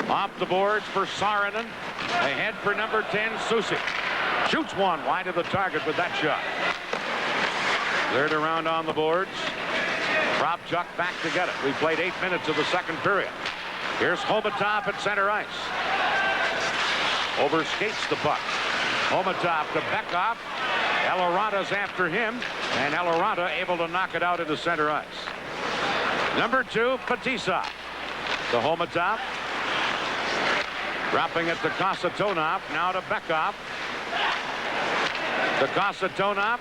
Off the boards for Saarinen. Ahead for number 10, Susi. Shoots one wide of the target with that shot. Cleared around on the boards. Kravchuk back to get it. We played 8 minutes of the second period. Here's Homatov at center ice. Overskates the puck. Homatov to Bekov. Eloranta's after him, and Eloranta able to knock it out into center ice. Number 2, Fetisov. To Homatov. Dropping it to Kasatonov. Now to Bekov. To Kasatonov.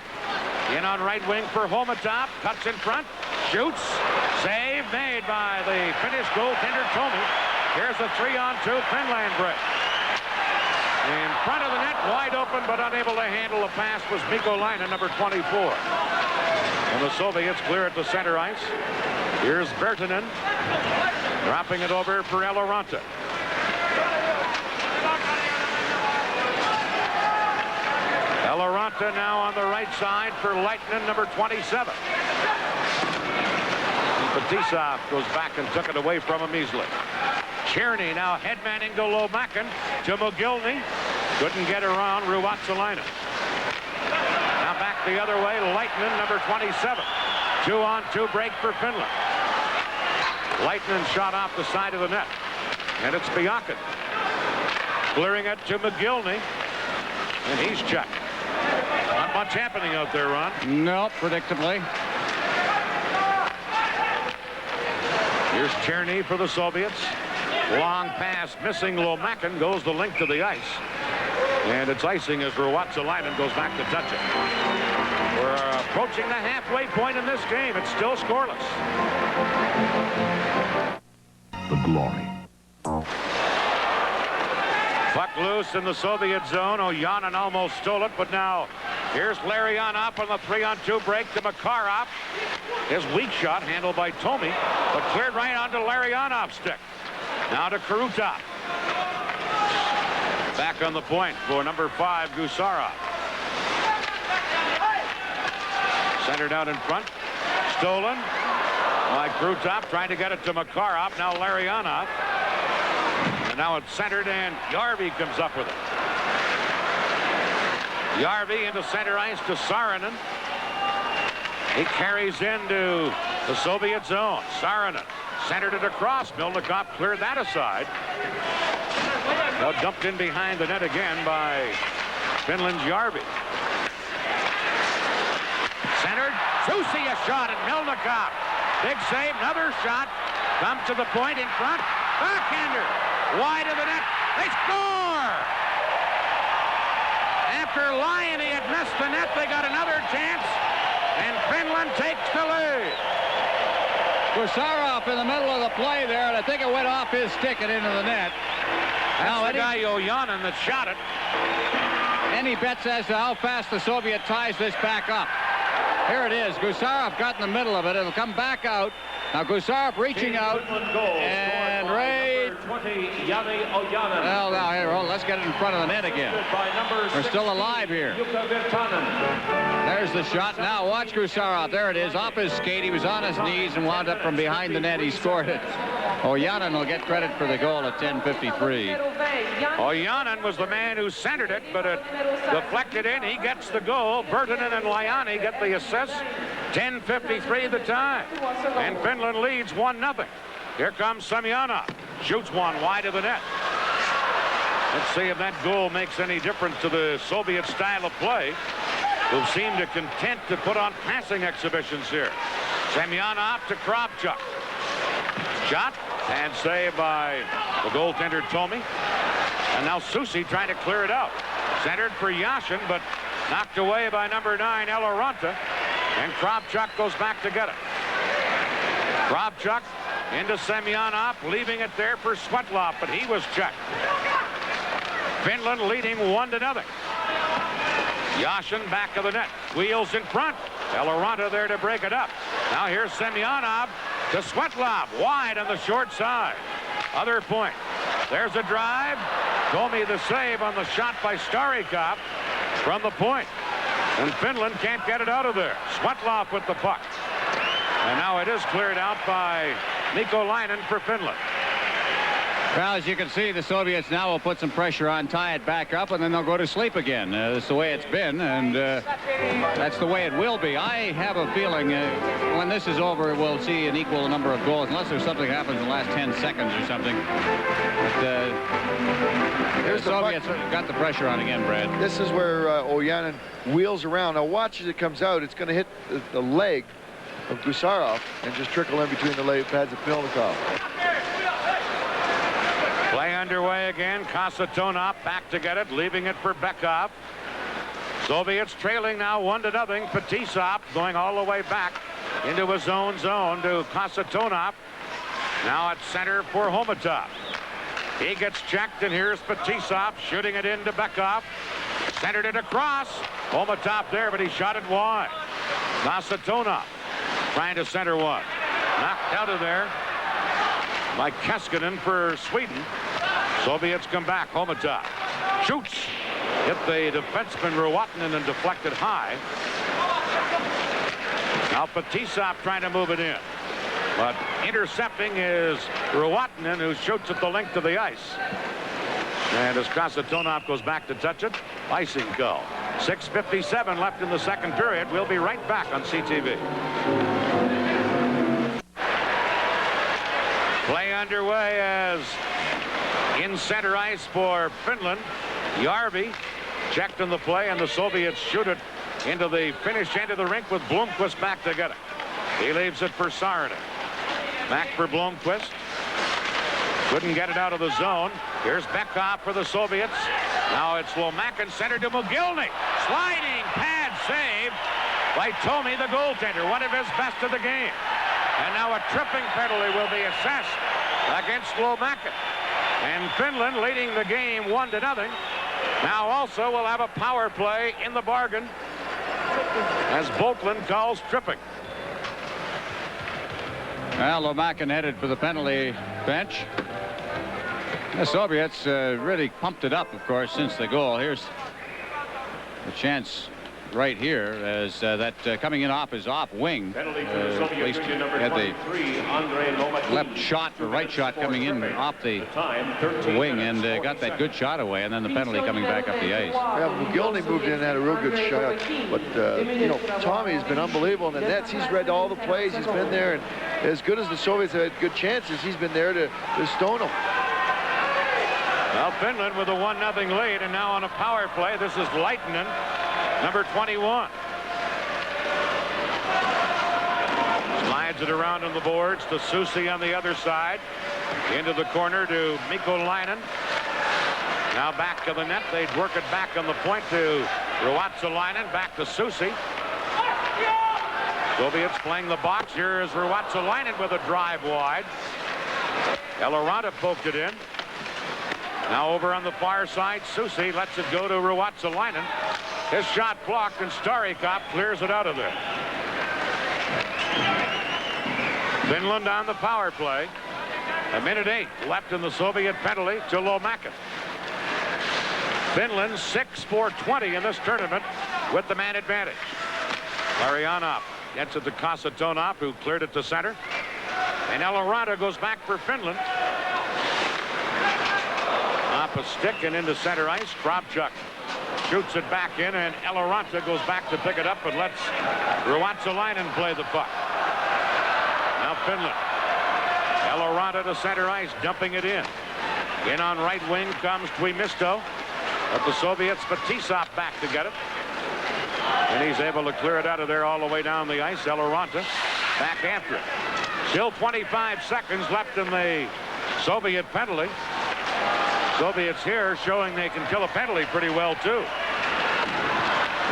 In on right wing for Homatov. Cuts in front. Shoots. Save made by the Finnish goaltender Tomi. Here's a 3-on-2 Finland break. In front of the net, wide open, but unable to handle the pass was Mikko Laine, number 24. And the Soviets clear it to center ice. Here's Bertinen. Dropping it over for Eloranta. Eloranta now on the right side for Leitner, number 27. Fetisov goes back and took it away from him easily. Kearney now headmanning to Lomakin to McGillney. Couldn't get around Ruotsalainen. Now back the other way, Leitner, number 27. 2-on-2 break for Finland. Leitner shot off the side of the net. And it's Biakin. Clearing it to McGillney. And he's checked. Not much happening out there, Ron. No, predictably. Here's Tierney for the Soviets. Long pass missing. Lomakin goes the length of the ice. And it's icing as Ruotsalainen goes back to touch it. We're approaching the halfway point in this game. It's still scoreless. The glory. Puck loose in the Soviet zone. Ojanen almost stole it, but now here's Larionov on the 3-on-2 break to Makarov. His weak shot handled by Tomi, but cleared right onto Larionov's stick. Now to Krutov. Back on the point for number 5, Gusarov. Centered out in front. Stolen by Krutov, trying to get it to Makarov. Now Larionov. And now it's centered, and Järvi comes up with it. Järvi into center ice to Saarinen. He carries into the Soviet zone. Saarinen centered it across. Melnikov cleared that aside. Now dumped in behind the net again by Finland's Järvi. Centered. Susi a shot, and Melnikov. Big save, another shot. Comes to the point in front. Backhander. Wide of the net. They score! After Lyon had missed the net, they got another chance, and Finland takes the lead. Gusarov in the middle of the play there, and I think it went off his stick and into the net. That's the guy Ojanen that shot it. Any bets as to how fast the Soviet ties this back up? Here it is. Gusarov got in the middle of it. It'll come back out. Now Gusarov reaching out, and right 20, Jani Ojanen. Well, now here, let's get it in front of the net again. By number We're still alive here. Jukka Virtanen. There's the shot. Now watch Gusarov. There it is, off his skate. He was on his knees and wound up from behind the net. He scored it. Ojanen will get credit for the goal at 10:53. Ojanen was the man who centered it, but it deflected in. He gets the goal. Virtanen and Liani get the assist. 10:53 the time. And Finland leads 1-0. Here comes Semyonov. Shoots one wide of the net. Let's see if that goal makes any difference to the Soviet style of play, who seem to content to put on passing exhibitions here. Semyonov to Kravchuk. Shot and saved by the goaltender Tommy. And now Susi trying to clear it out. Centered for Yashin, but knocked away by number 9, Eloranta. And Kravchuk goes back to get it. Kravchuk into Semyonov, leaving it there for Svetlov, but he was checked. Finland leading 1-0. Yashin back of the net. Wheels in front. Eloranta there to break it up. Now here's Semyonov to Svetlov. Wide on the short side. Other point. There's a drive. Tommy the save on the shot by Starikov from the point. And Finland can't get it out of there. Svetlov with the puck. And now it is cleared out by Mikolainen for Finland. Well, as you can see, the Soviets now will put some pressure on, tie it back up, and then they'll go to sleep again. That's the way it's been, and that's the way it will be. I have a feeling when this is over, we'll see an equal number of goals, unless there's something happens in the last 10 seconds or something. But the Soviets got the pressure on again, Brad. This is where Ojanen wheels around. Now watch as it comes out. It's going to hit the leg of Gusarov and just trickle in between the leg pads of Pilnikov. Play underway again. Kasatonov back to get it, leaving it for Bekov. Soviets trailing now 1-0. Fetisov going all the way back into his own zone to Kasatonov. Now at center for Homatov. He gets checked, and here's Fetisov shooting it into Bekov. Centered it across. Homatov there, but he shot it wide. Kasatonov trying to center one. Knocked out of there by Keskinen for Sweden. Soviets come back. Homatov shoots. Hit the defenseman Ruotinen and deflected high. Now Fetisov trying to move it in. But intercepting is Ruotinen, who shoots at the length of the ice. And as Kasatonov goes back to touch it, icing call. 6:57 left in the second period. We'll be right back on CTV. Play underway as in center ice for Finland. Järvi checked in the play, and the Soviets shoot it into the finish end of the rink with Blomqvist back to get it. He leaves it for Saarinen. Back for Blomqvist. Couldn't get it out of the zone. Here's Bekov for the Soviets. Now it's Lomakin centered to Mogilny. Sliding pad save by Tommy, the goaltender. One of his best of the game. And now a tripping penalty will be assessed against Lomakin. And Finland leading the game 1-0. Now also will have a power play in the bargain as Volklin calls tripping. Well, Lomakin headed for the penalty bench. The Soviets really pumped it up, of course, since the goal. Here's the chance right here as that coming in off his off wing. Penalty for the Soviet Union, number had the 23, Andrei Lomakin. left shot or right shot coming in off the wing and got that good shot away, and then the penalty coming back up the ice. Yeah, Mogilny moved in and had a real good shot. But, you know, Tommy has been unbelievable in the nets. He's read all the plays. He's been there. And as good as the Soviets have had good chances, he's been there to stone them. Well, Finland with a 1-0 lead, and now on a power play. This is Leitinen, number 21. Slides it around on the boards to Susi on the other side. Into the corner to Mikolainen. Now back to the net. They'd work it back on the point to Ruotsalainen. Back to Susi. Soviets playing the box. Here is Ruotsalainen with a drive wide. Eloranta poked it in. Now over on the far side, Susi lets it go to Ruotsalainen. His shot blocked, and Starikov clears it out of there. Finland on the power play. A minute 8 left in the Soviet penalty to Lomakin. Finland 6 for 20 in this tournament with the man advantage. Larionov gets it to Kasatonov, who cleared it to center. And Eloranta goes back for Finland. Off a stick and into center ice. Kravchuk shoots it back in, and Eloranta goes back to pick it up and lets Ruotsalainen play the puck. Now Finland. Eloranta to center ice, dumping it in. In on right wing comes Tuimisto. But the Soviets, Fetisov back to get it. And he's able to clear it out of there all the way down the ice. Eloranta back after it. Still 25 seconds left in the Soviet penalty. Soviets here showing they can kill a penalty pretty well, too.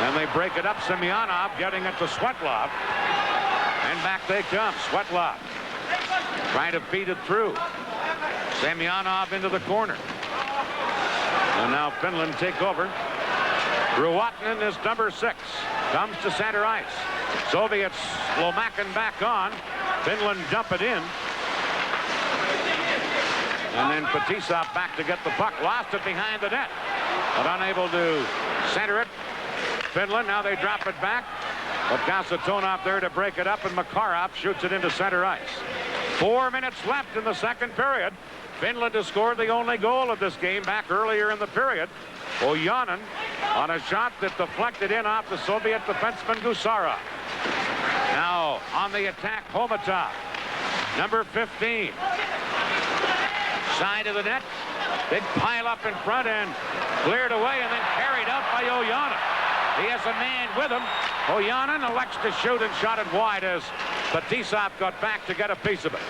And they break it up. Semyonov getting it to Svetlov. And back they come. Svetlov trying to feed it through. Semyonov into the corner. And now Finland take over. Ruotsalainen is number 6. Comes to center ice. Soviets Lomakin back on. Finland dump it in. And then Fetisov back to get the puck. Lost it behind the net. But unable to center it. Finland, now they drop it back. But Kasatonov there to break it up, and Makarov shoots it into center ice. 4 minutes left in the second period. Finland has scored the only goal of this game back earlier in the period. Ojanen on a shot that deflected in off the Soviet defenseman Gusarov. Now on the attack, Homatov, number 15. Side of the net. Big pile up in front and cleared away and then carried out by Ojanen. He has a man with him. Ojanen elects to shoot and shot it wide as Fetisov got back to get a piece of it.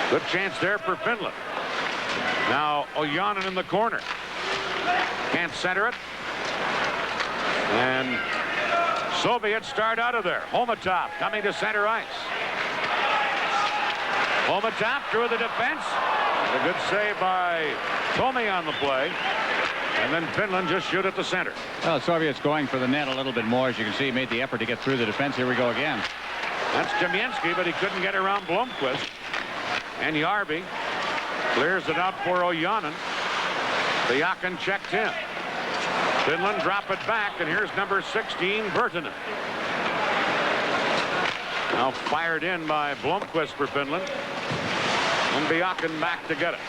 Good chance there for Finland. Now Ojanen in the corner. Can't center it. And Soviets start out of there. Homatov coming to center ice. Homatov through the defense. A good save by Tommy on the play. And then Finland just shoot at the center. Well, the Soviets going for the net a little bit more. As you can see, he made the effort to get through the defense. Here we go again. That's Chemyensky, but he couldn't get around Blomqvist. And Järvi clears it out for Ojanen. Diakin checked in. Finland drop it back, and here's number 16, Virtanen. Now fired in by Blomqvist for Finland. And Diakin back to get it.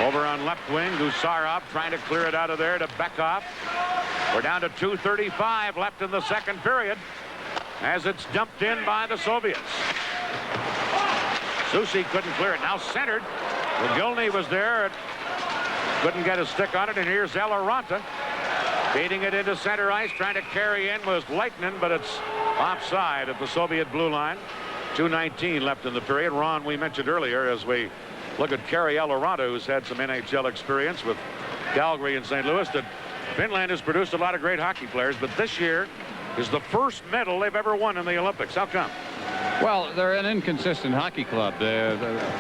Over on left wing, Gusarov trying to clear it out of there to Bekov. We're down to 2:35 left in the second period as it's dumped in by the Soviets. Susi couldn't clear it. Now centered. McGillney was there. Couldn't get a stick on it, and here's Eloranta feeding it into center ice, trying to carry in was Leitinen, but it's offside at the Soviet blue line. 2:19 left in the period. Ron, we mentioned earlier as we look at Kerry Eloranta, who's had some NHL experience with Calgary and St. Louis, that Finland has produced a lot of great hockey players, but this year is the first medal they've ever won in the Olympics. How come? Well, they're an inconsistent hockey club.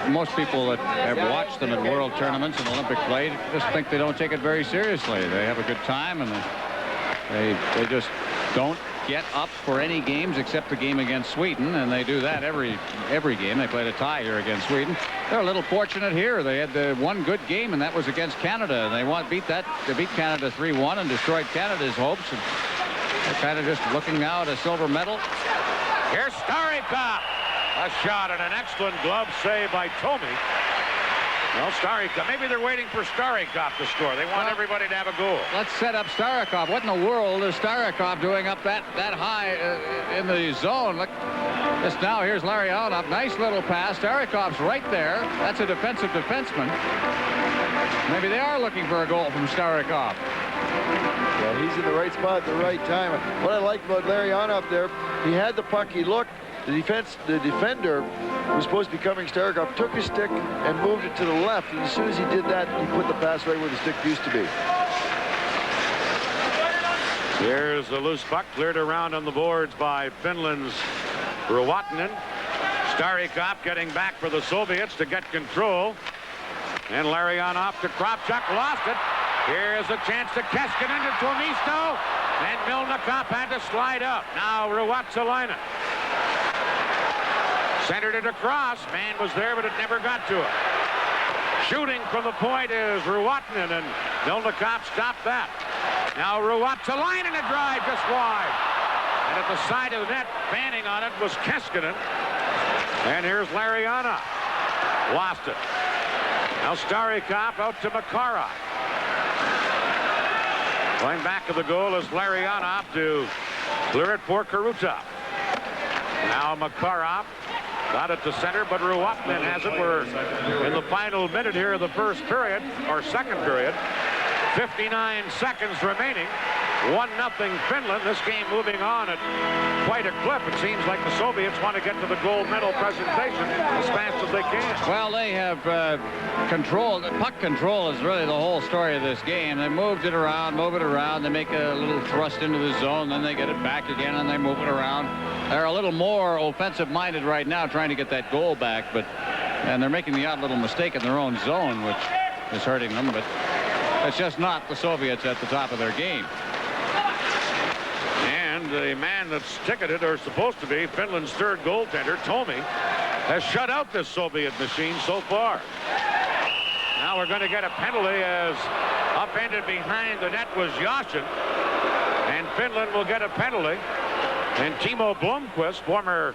Most people that have watched them at world tournaments and Olympic play just think they don't take it very seriously. They have a good time, and they just don't get up for any games except the game against Sweden, and they do that every game. They played a tie here against Sweden. They're a little fortunate here. They had the one good game, and that was against Canada. And they beat Canada 3-1 and destroyed Canada's hopes. And they're kind of just looking now at a silver medal. Here's Starikov. A shot and an excellent glove save by Tommy. Well, Starikov. Maybe they're waiting for Starikov to score. They want everybody to have a goal. Let's set up Starikov. What in the world is Starikov doing up that high in the zone? Look, just now, here's Larionov. Nice little pass. Starikov's right there. That's a defensive defenseman. Maybe they are looking for a goal from Starikov. Yeah, he's in the right spot at the right time. What I like about Larionov there, he had the puck, he looked, the defender who was supposed to be covering Starikov took his stick and moved it to the left, and as soon as he did that, he put the pass right where the stick used to be. Here's the loose puck cleared around on the boards by Finland's Ruotsalainen. Starikov getting back for the Soviets to get control. And Larionov to Kravchuk, lost it. Here's a chance to Keskinen to Tuomisto. And Milnikov had to slide up. Now Ruotsalainen. Centered it across. Man was there, but it never got to him. Shooting from the point is Ruotinen, and Milnikov stopped that. Now Ruot to line and a drive just wide. And at the side of the net, fanning on it was Keskinen. And here's Lariana. Lost it. Now Starikov out to Makarov. Going back to the goal is Lariana to clear it for Karutov. Now Makarov got it to center, but Ruotinen has it. We're in the final minute here of the first period, or second period. 59 seconds remaining. 1-0 Finland. This game moving on at quite a clip. It seems like the Soviets want to get to the gold medal presentation as fast as they can. Well, they have control. Puck control is really the whole story of this game. They moved it around, move it around. They make a little thrust into the zone, then they get it back again, and they move it around. They're a little more offensive-minded right now, trying to get that goal back, and they're making the odd little mistake in their own zone, which is hurting them. But it's just not the Soviets at the top of their game. And the man that's ticketed, or supposed to be, Finland's third goaltender, Tomi, has shut out this Soviet machine so far. Now we're going to get a penalty as upended behind the net was Yashin. And Finland will get a penalty. And Timo Blomqvist, former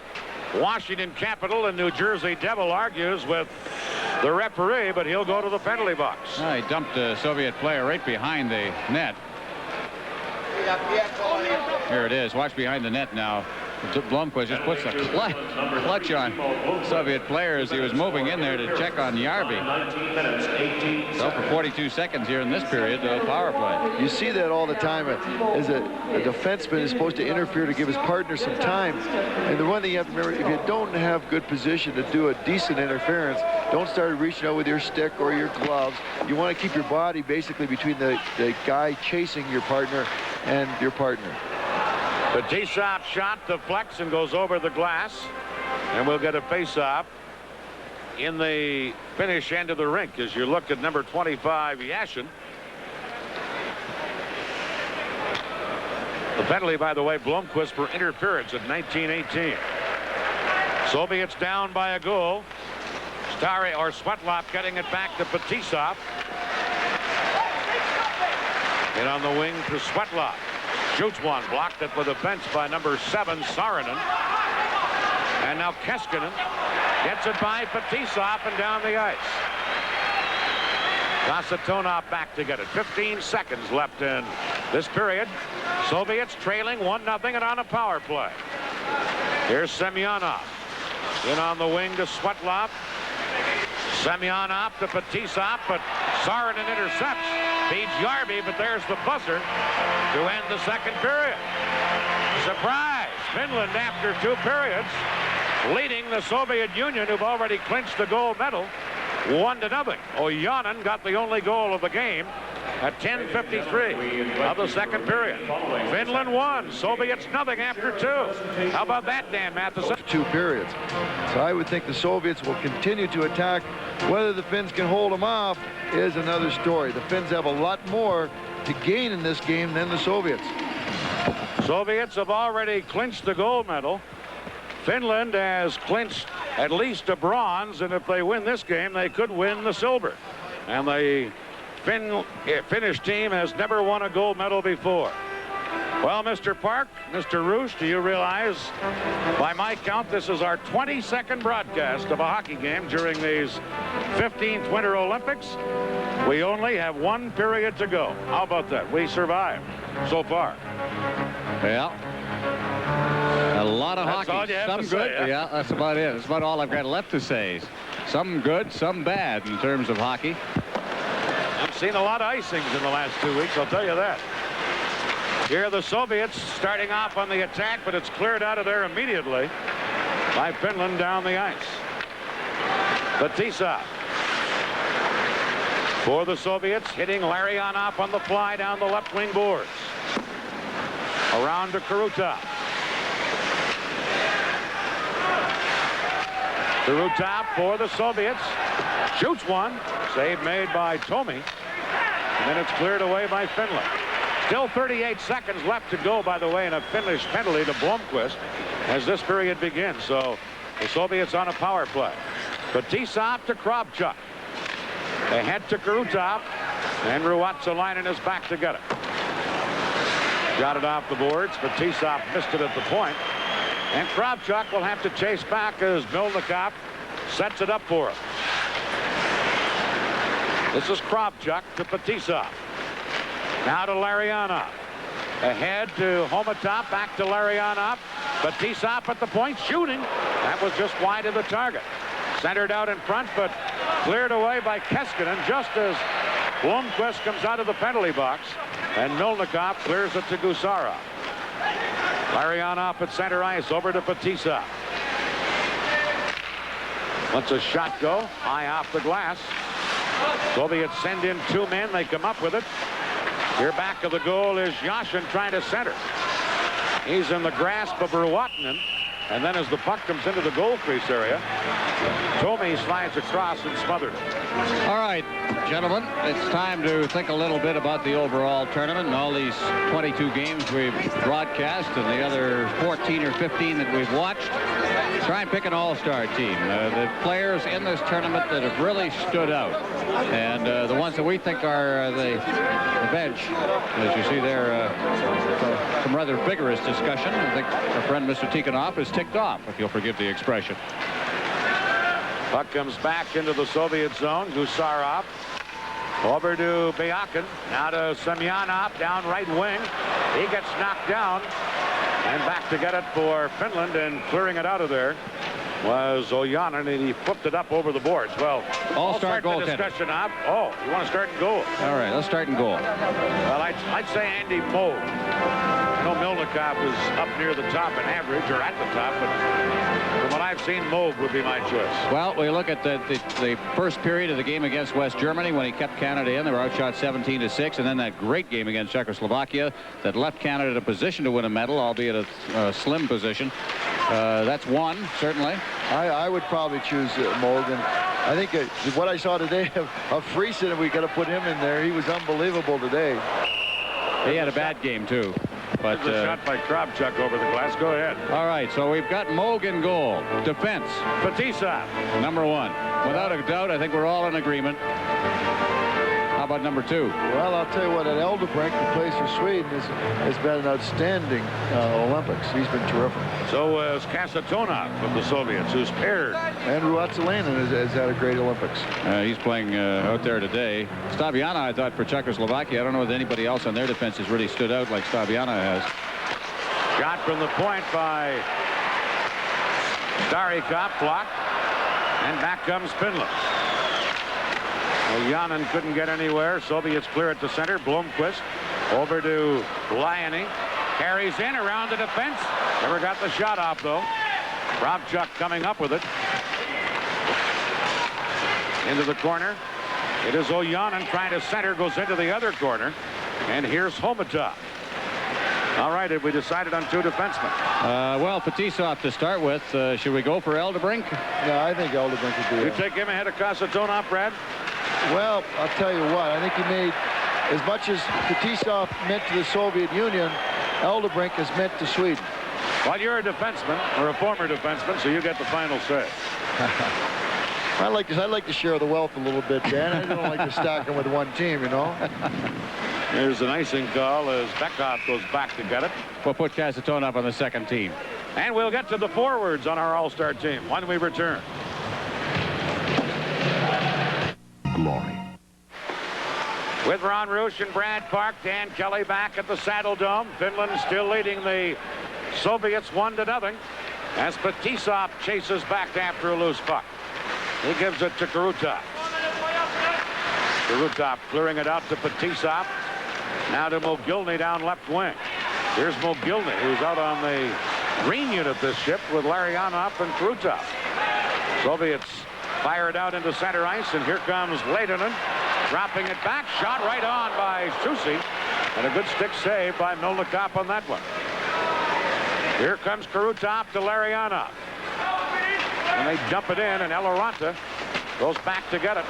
Washington Capital and New Jersey Devil, argues with the referee, but he'll go to the penalty box. He dumped a Soviet player right behind the net. Here it is. Watch behind the net now. Blomqvist just puts a clutch on Soviet players. He was moving in there to check on Yarby. So for 42 seconds here in this period, the power play. You see that all the time. As a defenseman is supposed to interfere to give his partner some time. And the one thing you have to remember, if you don't have good position to do a decent interference, don't start reaching out with your stick or your gloves. You want to keep your body basically between the guy chasing your partner and your partner. The T-Sop shot deflects and goes over the glass, and we'll get a face-off in the Finnish end of the rink as you look at number 25, Yashin. The penalty, by the way, Blomqvist for interference at 19:18. Soviets down by a goal. Svetlov getting it back to Fetisov. In on the wing to Svetlov. Shoots one, blocked it with a fence by number 7, Saarinen. And now Keskinen gets it by Fetisov and down the ice. Kasatonov back to get it. 15 seconds left in this period. Soviets trailing 1-0 and on a power play. Here's Semyonov. In on the wing to Svetlov. Semyonov to Fetisov, but Saarinen intercepts. Feeds Yarby, but there's the buzzer to end the second period. Surprise! Finland, after 2 periods, leading the Soviet Union, who've already clinched the gold medal, 1-0. Ojanen got the only goal of the game at 10:53 of the second period. Finland won. Soviets nothing after 2. How about that, Dan Matheson? 2 periods. So I would think the Soviets will continue to attack. Whether the Finns can hold them off is another story. The Finns have a lot more to gain in this game than the Soviets. Soviets have already clinched the gold medal. Finland has clinched at least a bronze, and if they win this game, they could win the silver. And the Finnish team has never won a gold medal before. Well, Mr. Park, Mr. Roosh, do you realize, by my count, this is our 22nd broadcast of a hockey game during these 15th Winter Olympics. We only have 1 period to go. How about that? We survived so far. Well, a lot of That's all hockey. you have Some to good. say, Yeah, that's about it. That's about all I've got left to say. Some good, some bad in terms of hockey. I've seen a lot of icings in the last 2 weeks, I'll tell you that. Here are the Soviets starting off on the attack, but it's cleared out of there immediately by Finland down the ice. Fetisov for the Soviets, hitting Larionov on the fly down the left wing boards. Around to Karutov. Karutov for the Soviets. Shoots one. Save made by Tomi. And then it's cleared away by Finland. Still 38 seconds left to go, by the way, and a Finnish penalty to Blomqvist as this period begins. So The Soviets on a power play. Fetisov to Kravchuk. Ahead to Krutov. And Ruotsalainen is back to get it. Got it off the boards. Fetisov missed it at the point. And Kravchuk will have to chase back as Milnikov sets it up for him. This is Kravchuk to Fetisov. Now to Larionov. Ahead to Homatov. Back to Larionov. Fetisov at the point shooting. That was just wide of the target. Centered out in front, but cleared away by Keskinen just as Blomqvist comes out of the penalty box. And Milnikov clears it to Gusarov. Larionov at center ice over to Fetisov. Lets a shot go high off the glass. Soviets send in 2 men. They come up with it. Here back of the goal is Yashin trying to center. He's in the grasp of Ruotinen. And then as the puck comes into the goal crease area, Tomey slides across and smothered it. All right, gentlemen, it's time to think a little bit about the overall tournament and all these 22 games we've broadcast and the other 14 or 15 that we've watched. Try and pick an all-star team. The players in this tournament that have really stood out. And the ones that we think are the bench. As you see there, some rather vigorous discussion. I think our friend Mr. Tikhonov is ticked off, if you'll forgive the expression. Puck comes back into the Soviet zone. Gusarov over to Byakin. Now to Semyonov down right wing. He gets knocked down. And back to get it for Finland, and clearing it out of there was Ojanen, and he flipped it up over the boards. Well, all-star goal discussion up. Oh, you want to start in goal? All right, let's start in goal. Well, I'd say Andy Moog. I know Milnikov is up near the top in average, or at the top, but from what I've seen, Moog would be my choice. Well, we look at the first period of the game against West Germany when he kept Canada in. They were outshot 17-6, and then that great game against Czechoslovakia that left Canada in a position to win a medal, albeit a slim position. That's one, certainly. I would probably choose Morgan. I think what I saw today of Friesen, if we could have put him in there, he was unbelievable today. He had a bad game, too. But a shot by Kravchuk over the glass. Go ahead. All right, so we've got Moog in goal. Defense. Fetisov. Number 1. Without a doubt, I think we're all in agreement. How about number 2? Well, I'll tell you what, that Eldebrink, who plays for Sweden, has been an outstanding Olympics. He's been terrific. So is Kasatonov of the Soviets, who's paired. And Ruotsalainen has had a great Olympics. He's playing out there today. Stabiana, I thought, for Czechoslovakia. I don't know if anybody else on their defense has really stood out like Stabiana has. Shot from the point by Starikov, blocked. And back comes Finland. Ojanen couldn't get anywhere. Soviets clear it to center. Blomqvist over to Lyony. Carries in around the defense. Never got the shot off, though. Kravchuk coming up with it. Into the corner. It is Ojanen trying to center. Goes into the other corner. And here's Homatov. All right, have we decided on 2 defensemen? Well, Fetisov to start with. Should we go for Eldebrink? Yeah, I think Eldebrink would be You take him ahead of Kasatonov, Brad? Well, I'll tell you what. I think he made, as much as Fetisov meant to the Soviet Union, Eldebrink has meant to Sweden. Well, you're a defenseman, or a former defenseman, so you get the final say. I like to share the wealth a little bit, Dan. I don't like to stack them with one team, you know. There's an icing call as Beckhoff goes back to get it. We'll put Kasatonov on the second team. And we'll get to the forwards on our all-star team when we return. Glory. With Ron Roosh and Brad Park, Dan Kelly back at the Saddle Dome. Finland still leading the Soviets 1-0 as Fetisov chases back after a loose puck. He gives it to Krutov. Krutov clearing it out to Fetisov. Now to Mogilny down left wing. Here's Mogilny, who's out on the green unit this shift with Larionov and Krutov. Soviets fire it out into center ice, and here comes Lehtinen, dropping it back. Shot right on by Susi, and a good stick save by Milnikov on that one. Here comes Krutov to Larionov. And they dump it in, and Eloranta goes back to get it.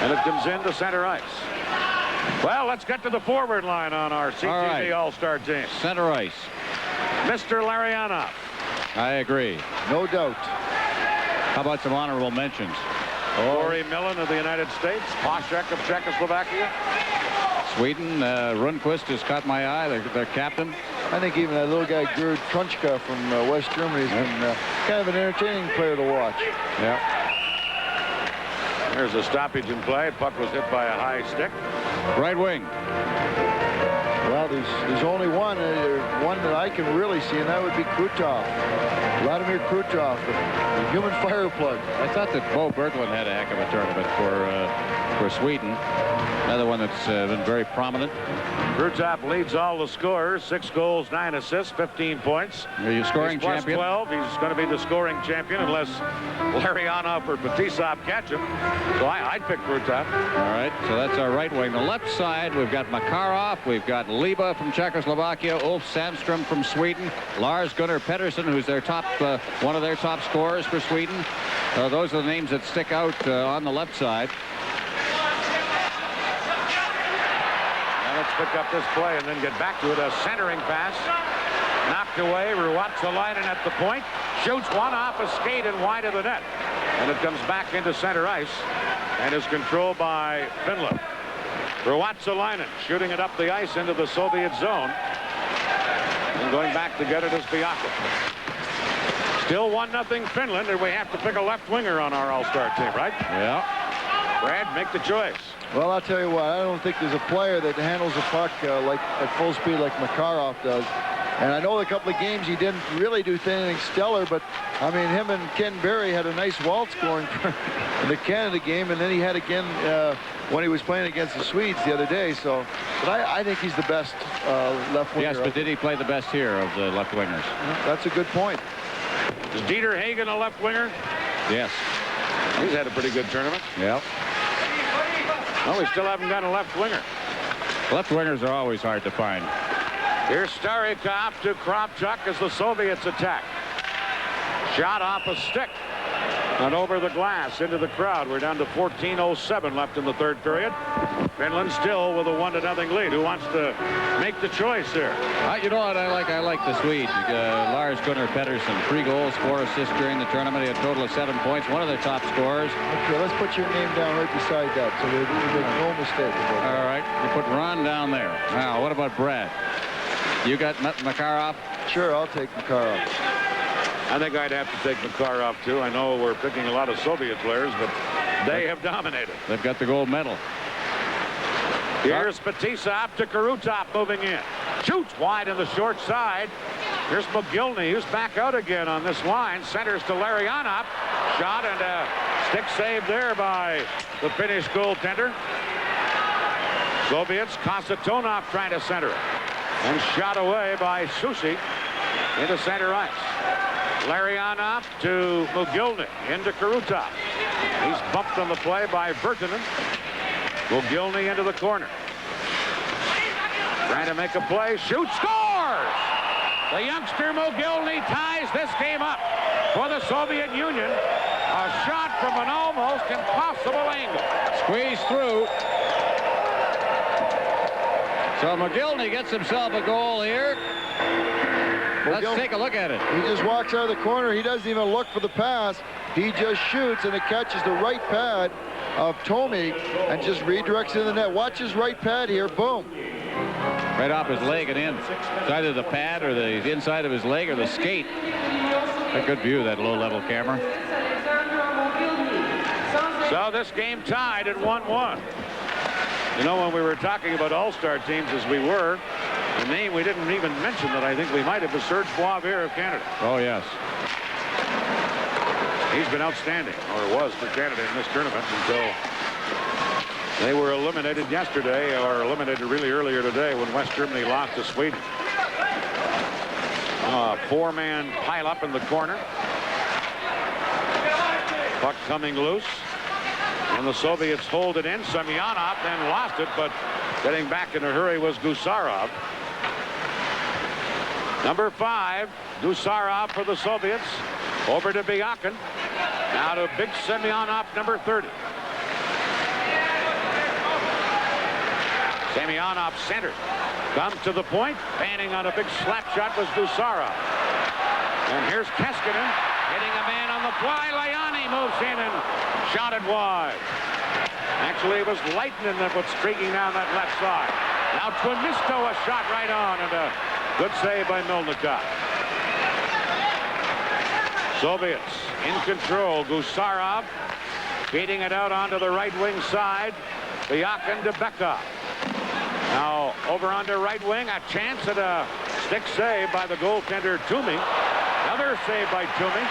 And it comes into center ice. Well, let's get to the forward line on our CTV All-Star team. Center ice. Mr. Larionov. I agree. No doubt. How about some honorable mentions? Rory Millen of the United States. Poshek of Czechoslovakia. Sweden, Rundqvist has caught my eye, their captain. I think even that little guy Gerd Trunchka from West Germany has been kind of an entertaining player to watch. Yeah. There's a stoppage in play. Puck was hit by a high stick. Right wing. Well, there's only one that I can really see, and that would be Krutov. Vladimir Krutov, the human fire plug. I thought that Bo Berglund had a heck of a tournament for Sweden. Another one that's been very prominent. Krutov leads all the scorers. 6 goals, 9 assists, 15 points. Are you scoring He's plus champion? 12. He's going to be the scoring champion unless Larionov or Fetisov catch him. So I'd pick Krutov. All right, so that's our right wing. The left side, we've got Makarov, we've got Liba from Czechoslovakia, Ulf Sandström from Sweden, Lars Gunnar Pedersen, who's their top, one of their top scorers for Sweden. Those are the names that stick out on the left side. Now let's pick up this play and then get back to it. A centering pass. Knocked away. Ruotsalainen at the point. Shoots one off a skate and wide of the net. And it comes back into center ice and is controlled by Finland. Ruotsalainen shooting it up the ice into the Soviet zone. And going back to get it is Biaka. Still 1-0 Finland, and we have to pick a left winger on our all-star team, right? Yeah. Brad, make the choice. Well, I'll tell you what, I don't think there's a player that handles the puck like at full speed like Makarov does. And I know a couple of games he didn't really do anything stellar, but I mean, him and Ken Berry had a nice waltz going in the Canada game, and then he had again when he was playing against the Swedes the other day. So, but I think he's the best left winger. Yes, but did he play the best here of the left wingers? That's a good point. Is Dieter Hagen a left winger? Yes. He's had a pretty good tournament. Yeah. Well, we still haven't got a left winger. Left wingers are always hard to find. Here's Starikov to Kravchuk as the Soviets attack. Shot off a stick and over the glass into the crowd. We're down to 14:07 left in the third period. Finland still with a 1-0 lead. Who wants to make the choice here? You know what I like? I like the Swede. Lars Gunnar Pedersen, 3 goals, 4 assists during the tournament. He had a total of 7 points. One of their top scorers. Okay, let's put your name down right beside that so we make no mistake. All right, you put Ron down there. Now, what about Brad? You got Makarov? Sure, I'll take Makarov. I think I'd have to take Makarov, too. I know we're picking a lot of Soviet players, but they have dominated. They've got the gold medal. Here's Fetisov to Karutov moving in. Shoots wide in the short side. Here's Mogilny, who's back out again on this line. Centers to Larionov. Shot and a stick save there by the Finnish goaltender. Soviets, Konstantinov trying to center it. And shot away by Susi into center ice. Larionov to Mogilny into Karutov. He's bumped on the play by Virtanen. Mogilny into the corner. Trying to make a play. Shoots, scores! The youngster Mogilny ties this game up for the Soviet Union. A shot from an almost impossible angle. Squeezed through. So Mogilny gets himself a goal here. Let's take a look at it. He just walks out of the corner. He doesn't even look for the pass. He just shoots, and it catches the right pad of Tommy and just redirects in the net. Watch his right pad here. Boom. Right off his leg and in. It's either the pad or the inside of his leg or the skate. A good view of that low-level camera. So this game tied at 1-1. You know, when we were talking about all-star teams as we were, the name we didn't even mention that I think we might have is Serge Boisvert of Canada. Oh, yes. He's been outstanding, or was for Canada in this tournament until they were eliminated yesterday, or eliminated really earlier today when West Germany lost to Sweden. Four-man pile-up in the corner. Puck coming loose. And the Soviets hold it in. Semyonov then lost it, but getting back in a hurry was Gusarov. Number 5, Gusarov for the Soviets. Over to Biakin. Now to Big Semyonov, number 30. Semyonov centered. Comes to the point. Panning on a big slap shot was Gusarov. And here's Keskinen hitting a man on the fly. Liani moves in and shot it wide. Actually, it was Lightning that was streaking down that left side. Now Twimisto, a shot right on, and a good save by Milnikov. Soviets in control. Gusarov feeding it out onto the right wing side. Byakin to Bekov. Now over onto right wing, a chance at a stick save by the goaltender Toomey. Another save by Toomey.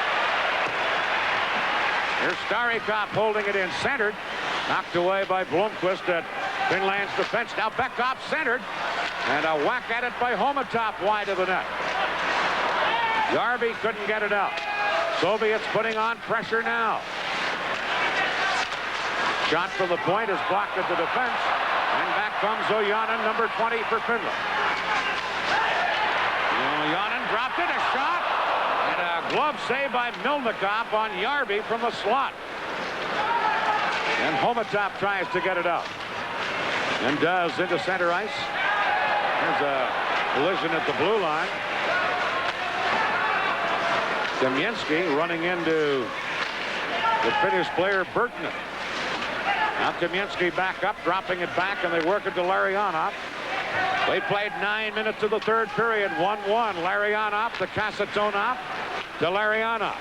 Here's Starikov holding it in centered. Knocked away by Blomqvist at Finland's defense. Now Bekov centered. And a whack at it by Homatop wide of the net. Yarby couldn't get it out. Soviets putting on pressure now. Shot from the point is blocked at the defense. And back comes Ojanen, number 20 for Finland. Ojanen dropped it, a shot. And a glove save by Milnikov on Yarby from the slot. And Homatop tries to get it out. And does into center ice. There's a collision at the blue line. Kamensky running into the Finnish player Bertinen. Now Kamensky back up, dropping it back, and they work it to Larionov. They played 9 minutes of the third period, 1-1. Larionov to Kasatonov to Larionov.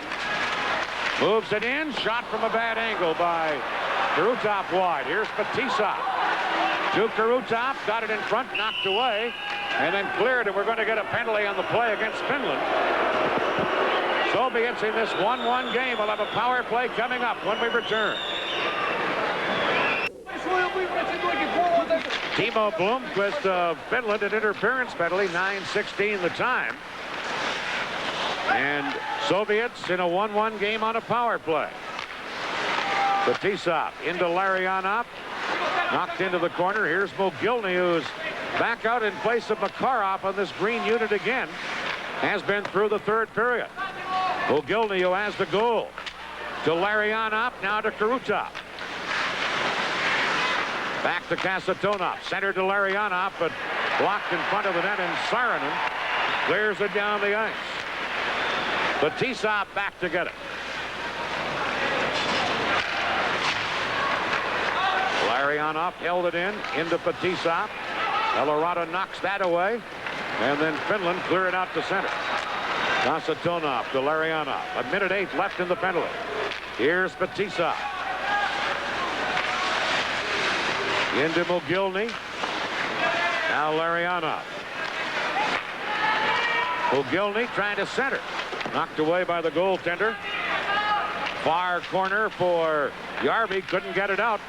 Moves it in, shot from a bad angle by Karutov wide. Here's Fetisov. To Karutov, got it in front, knocked away, and then cleared, and we're going to get a penalty on the play against Finland. Soviets in this 1-1 game will have a power play coming up when we return. Timo Blomqvist of Finland, an interference penalty, 9:16 the time. And Soviets in a 1-1 game on a power play. Fetisov into Larionov. Knocked into the corner. Here's Mogilny, who's back out in place of Makarov on this green unit again. Has been through the third period. Mogilny, who has the goal. To Larionov, now to Karutov. Back to Kasatonov. Center to Larionov, but blocked in front of the net, and Saarinen clears it down the ice. Fetisov back to get it. Larionov held it in, into Fetisov. Eloranta knocks that away, and then Finland clear it out to center. Kasatonov to Larionov. 1:08 left in the penalty. Here's Fetisov. Into Mogilny. Now Larionov. Mogilny trying to center. Knocked away by the goaltender. Far corner for Yarby. Couldn't get it out.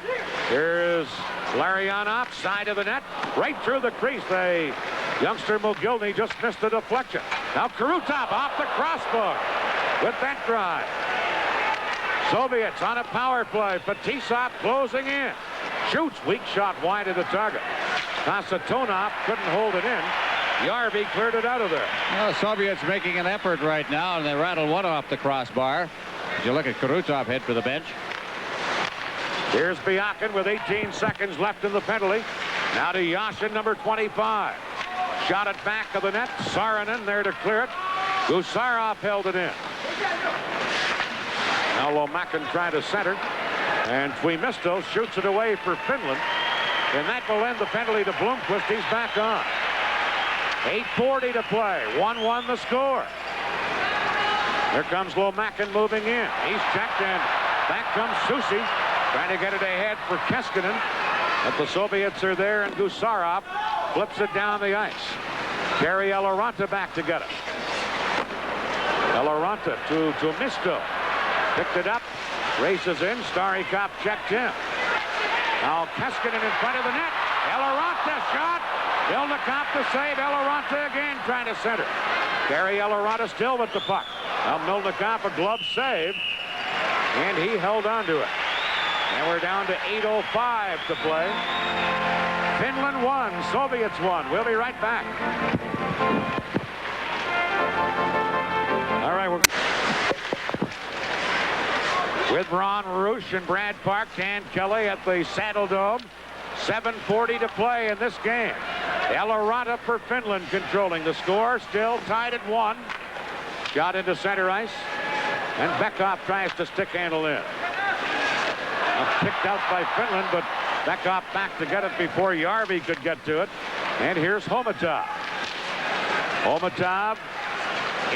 Here's Larionov, side of the net. Right through the crease. The youngster Mogilny just missed the deflection. Now Karutov off the crossbar with that drive. Soviets on a power play. Fetisov closing in. Shoots, weak shot wide of the target. Kasatonov couldn't hold it in. Yarby cleared it out of there. Well, Soviets making an effort right now, and they rattled one off the crossbar. As you look at Karutov head for the bench. Here's Byakin with 18 seconds left in the penalty. Now to Yashin, number 25. Shot it back of the net. Saarinen there to clear it. Gusarov held it in. Now Lomakin trying to center. And Twimisto shoots it away for Finland. And that will end the penalty to Blomqvist. He's back on. 8:40 to play. 1-1 the score. Here comes Lomakin moving in. He's checked, and back comes Susi. Trying to get it ahead for Keskinen. But the Soviets are there, and Gusarov flips it down the ice. Gary Eloranta back to get it. Eloranta to Twimisto. Picked it up. Races in. Starikov checked him. Now Keskinen in front of the net. Eloranta shot. Milnikov to save. Eloranta again trying to center. Gary Eloranta still with the puck. Now Milnikov, a glove save. And he held on to it. And we're down to 8:05 to play. Finland won. Soviets won. We'll be right back. All right. With Ron Roosh and Brad Park and Kelly at the Saddle Dome. 7:40 to play in this game. Eloranta for Finland controlling the score. Still tied at 1. Shot into center ice. And Beckhoff tries to stick handle in. Picked out by Finland, but Beckhoff back to get it before Järvi could get to it. And here's Homatov. Homatov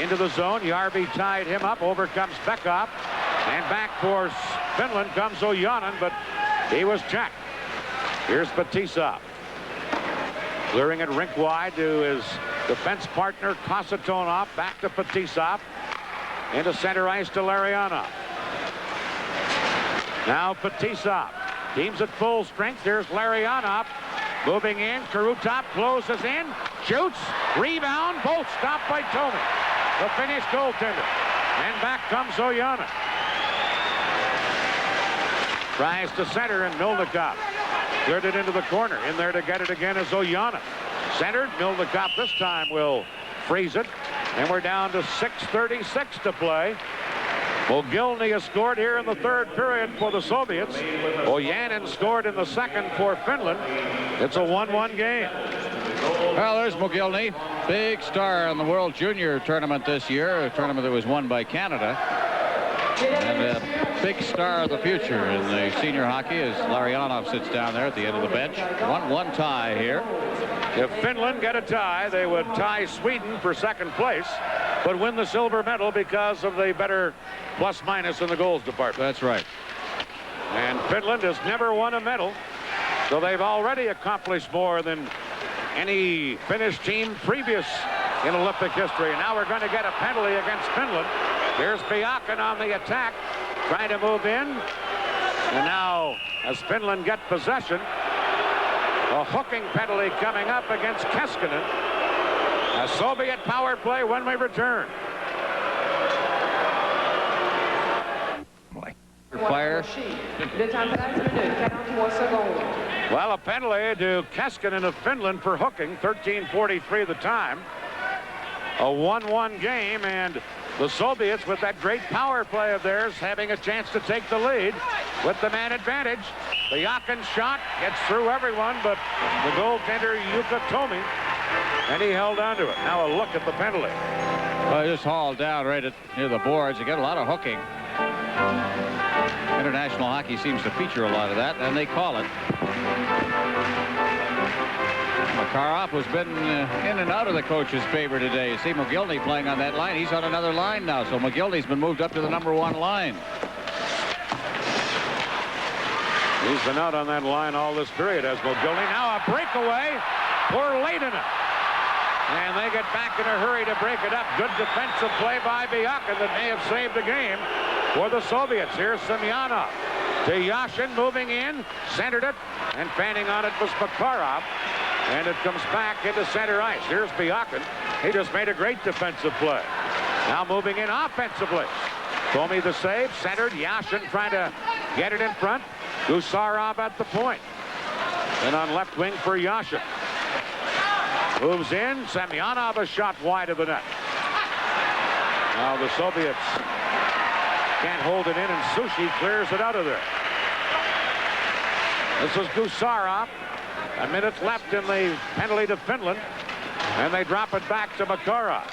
into the zone. Järvi tied him up. Over comes Beckhoff. And back for Finland comes Ojanen, but he was checked. Here's Fetisov. Clearing it rink wide to his defense partner, Kasatonov. Back to Fetisov. Into center ice to Larionov. Now Fetisov. Team's at full strength. Here's Larionov. Moving in. Karutov closes in. Shoots. Rebound. Both stopped by Tomey, the Finnish goaltender. And back comes Ojanen. Tries to center, and Milnikov cleared it into the corner. In there to get it again is Ojanen. Centered. Milnikov this time will freeze it. And we're down to 6:36 to play. Mogilny has scored here in the third period for the Soviets. Ojanen scored in the second for Finland. It's a 1-1 game. Well, there's Mogilny, big star in the World Junior Tournament this year, a tournament that was won by Canada. And a big star of the future in the senior hockey as Larionov sits down there at the end of the bench. 1-1 tie here. If Finland get a tie, they would tie Sweden for second place, but win the silver medal because of the better plus-minus in the goals department. That's right. And Finland has never won a medal, so they've already accomplished more than any Finnish team previous in Olympic history. And now we're going to get a penalty against Finland. Here's Biakin on the attack, trying to move in. And now, as Finland get possession, a hooking penalty coming up against Keskinen. A Soviet power play when we return. Fire. Well, a penalty to Keskinen of Finland for hooking. 13:43 the time. A 1-1 game, and the Soviets, with that great power play of theirs, having a chance to take the lead with the man advantage. The Biakin shot gets through everyone but the goaltender Jukka Tomey, and he held on to it. Now a look at the penalty. Well, just hauled down right near the boards. You get a lot of hooking. International hockey seems to feature a lot of that, and they call it. Makarov has been in and out of the coach's favor today. You see Mogilny playing on that line. He's on another line now, so Mogilny's been moved up to the #1 line. He's been out on that line all this period as Mogilny. Now a breakaway for Lehtinen. And they get back in a hurry to break it up. Good defensive play by Biakin that may have saved the game for the Soviets. Here's Semyonov to Yashin, moving in, centered it, and fanning on it was Makarov. And it comes back into center ice. Here's Biakin. He just made a great defensive play. Now moving in offensively. Tomey the save, centered. Yashin trying to get it in front. Gusarov at the point. And on left wing for Yashin. Moves in. Semyonov a shot wide of the net. Now the Soviets can't hold it in, and Sushi clears it out of there. This is Gusarov. A minute left in the penalty to Finland, and they drop it back to Makarov.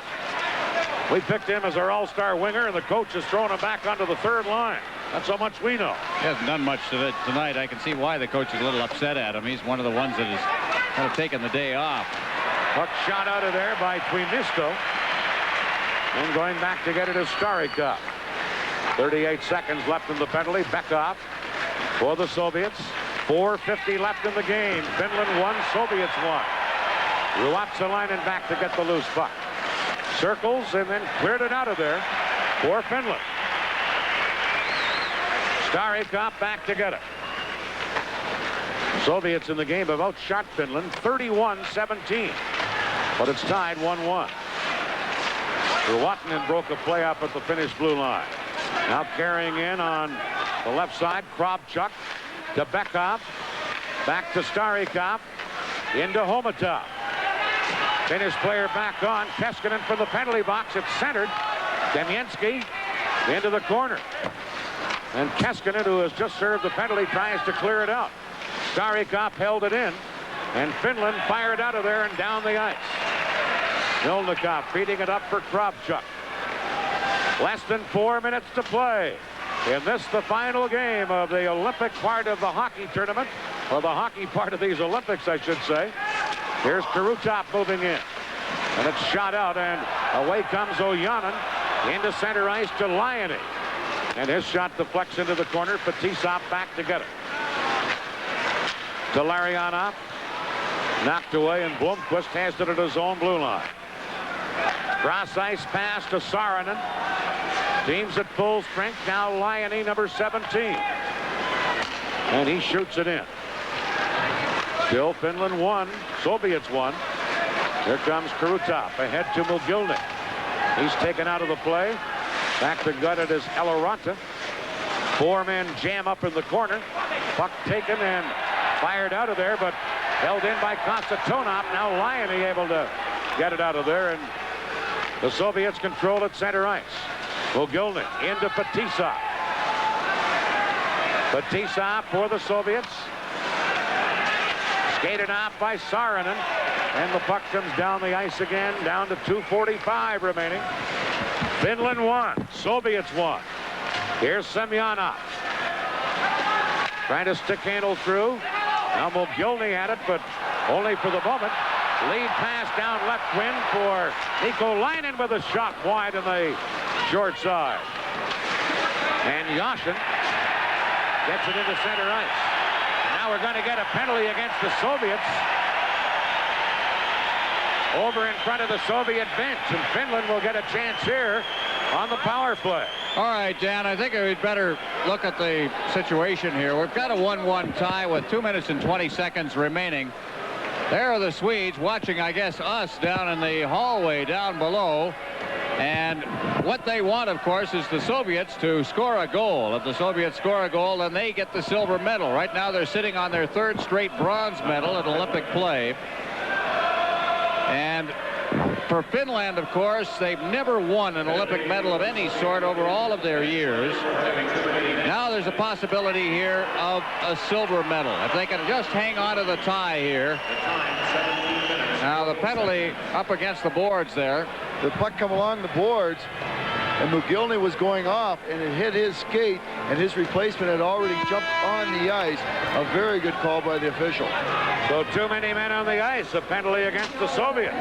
We picked him as our all-star winger, and the coach has thrown him back onto the third line. That's how much we know. He hasn't done much tonight. I can see why the coach is a little upset at him. He's one of the ones that has kind of taken the day off. Puck shot out of there by Twimisto. And going back to get it is Starikov. 38 seconds left in the penalty. Beckhoff for the Soviets. 4:50 left in the game. Finland 1, Soviets 1. Ruotsalainen back to get the loose puck. Circles and then cleared it out of there for Finland. Starikov back to get it. Soviets in the game have outshot Finland 31-17. But it's tied 1-1. Ruotsalainen broke a play up at the Finnish blue line. Now carrying in on the left side, Kravchuk to Beckhoff. Back to Starikov. Into Homatov. Finnish player back on. Keskinen from the penalty box. It's centered. Demyensky into the corner. And Keskinen, who has just served the penalty, tries to clear it out. Starikov held it in. And Finland fired out of there and down the ice. Milnikov feeding it up for Kravchuk. Less than 4 minutes to play. In this, the final game of the Olympic part of the hockey tournament, or the hockey part of these Olympics, I should say. Here's Karutop moving in. And it's shot out, and away comes Ojanen into center ice to Lyony. And his shot deflects into the corner. Fetisov back to get it. To Larionov. Knocked away, and Blomqvist has it at his own blue line. Cross ice pass to Saarinen. Team's at full strength. Now Lyony, number 17. And he shoots it in. Still Finland 1, Soviets 1. Here comes Karutop ahead to Mogilny. He's taken out of the play. Back to gut it is Eloranta. 4 men jam up in the corner. Puck taken and fired out of there, but held in by Konstantinov. Now Lyony able to get it out of there, and the Soviets control at center ice. Mogilny into Fetisov. Fetisov for the Soviets. Skated off by Saarinen. And the puck comes down the ice again, down to 2:45 remaining. Finland 1, Soviets 1. Here's Semyonov. Trying to stick handle through. Now Mogilny had it, but only for the moment. Lead pass down left wing for Niikolainen with a shot wide on the short side. And Yashin gets it into center ice. Now we're going to get a penalty against the Soviets over in front of the Soviet bench, and Finland will get a chance here on the power play. All right, Dan, I think we'd better look at the situation here. We've got a 1-1 tie with 2 minutes and 20 seconds remaining. There are the Swedes watching, I guess, us down in the hallway down below. And what they want, of course, is the Soviets to score a goal. If the Soviets score a goal, then they get the silver medal. Right now, they're sitting on their 3rd straight bronze medal at Olympic play. And for Finland, of course, they've never won an Olympic medal of any sort over all of their years. Now there's a possibility here of a silver medal. If they can just hang on to the tie here. Now the penalty up against the boards there. The puck come along the boards, and Mogilny was going off, and it hit his skate, and his replacement had already jumped on the ice. A very good call by the official. So too many men on the ice, a penalty against the Soviets.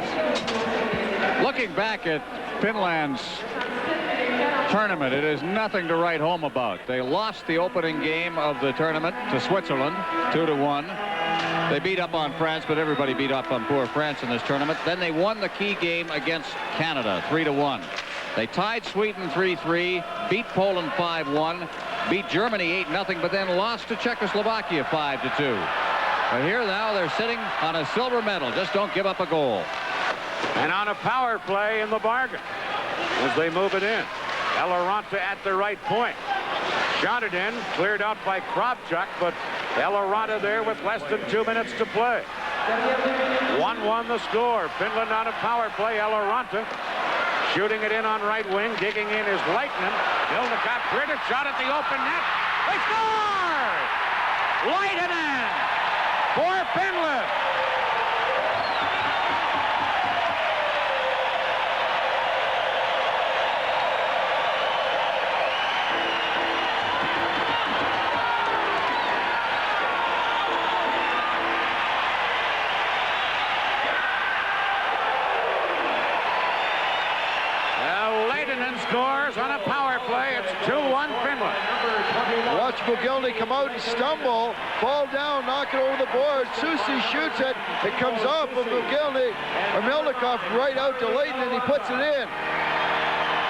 Looking back at Finland's tournament, it is nothing to write home about. They lost the opening game of the tournament to Switzerland, 2-1. They beat up on France, but everybody beat up on poor France in this tournament. Then they won the key game against Canada, 3-1. They tied Sweden 3-3, beat Poland 5-1, beat Germany 8-0, but then lost to Czechoslovakia 5-2. But here now they're sitting on a silver medal. Just don't give up a goal. And on a power play in the bargain as they move it in. Eloranta at the right point. Shot it in, cleared out by Kravchuk, but Eloranta there with less than 2 minutes to play. 1-1 the score. Finland on a power play. Eloranta shooting it in on right wing. Digging in is Leitinen. Milnikov cleared a shot at the open net. They score! Leitinen for Finland. Scores on a power play. It's 2-1 Finland. Watch Mogilny come out and stumble, fall down, knock it over the board. Susi shoots it. It comes off of Mogilny, or Milnikov right out to Leitinen, and he puts it in.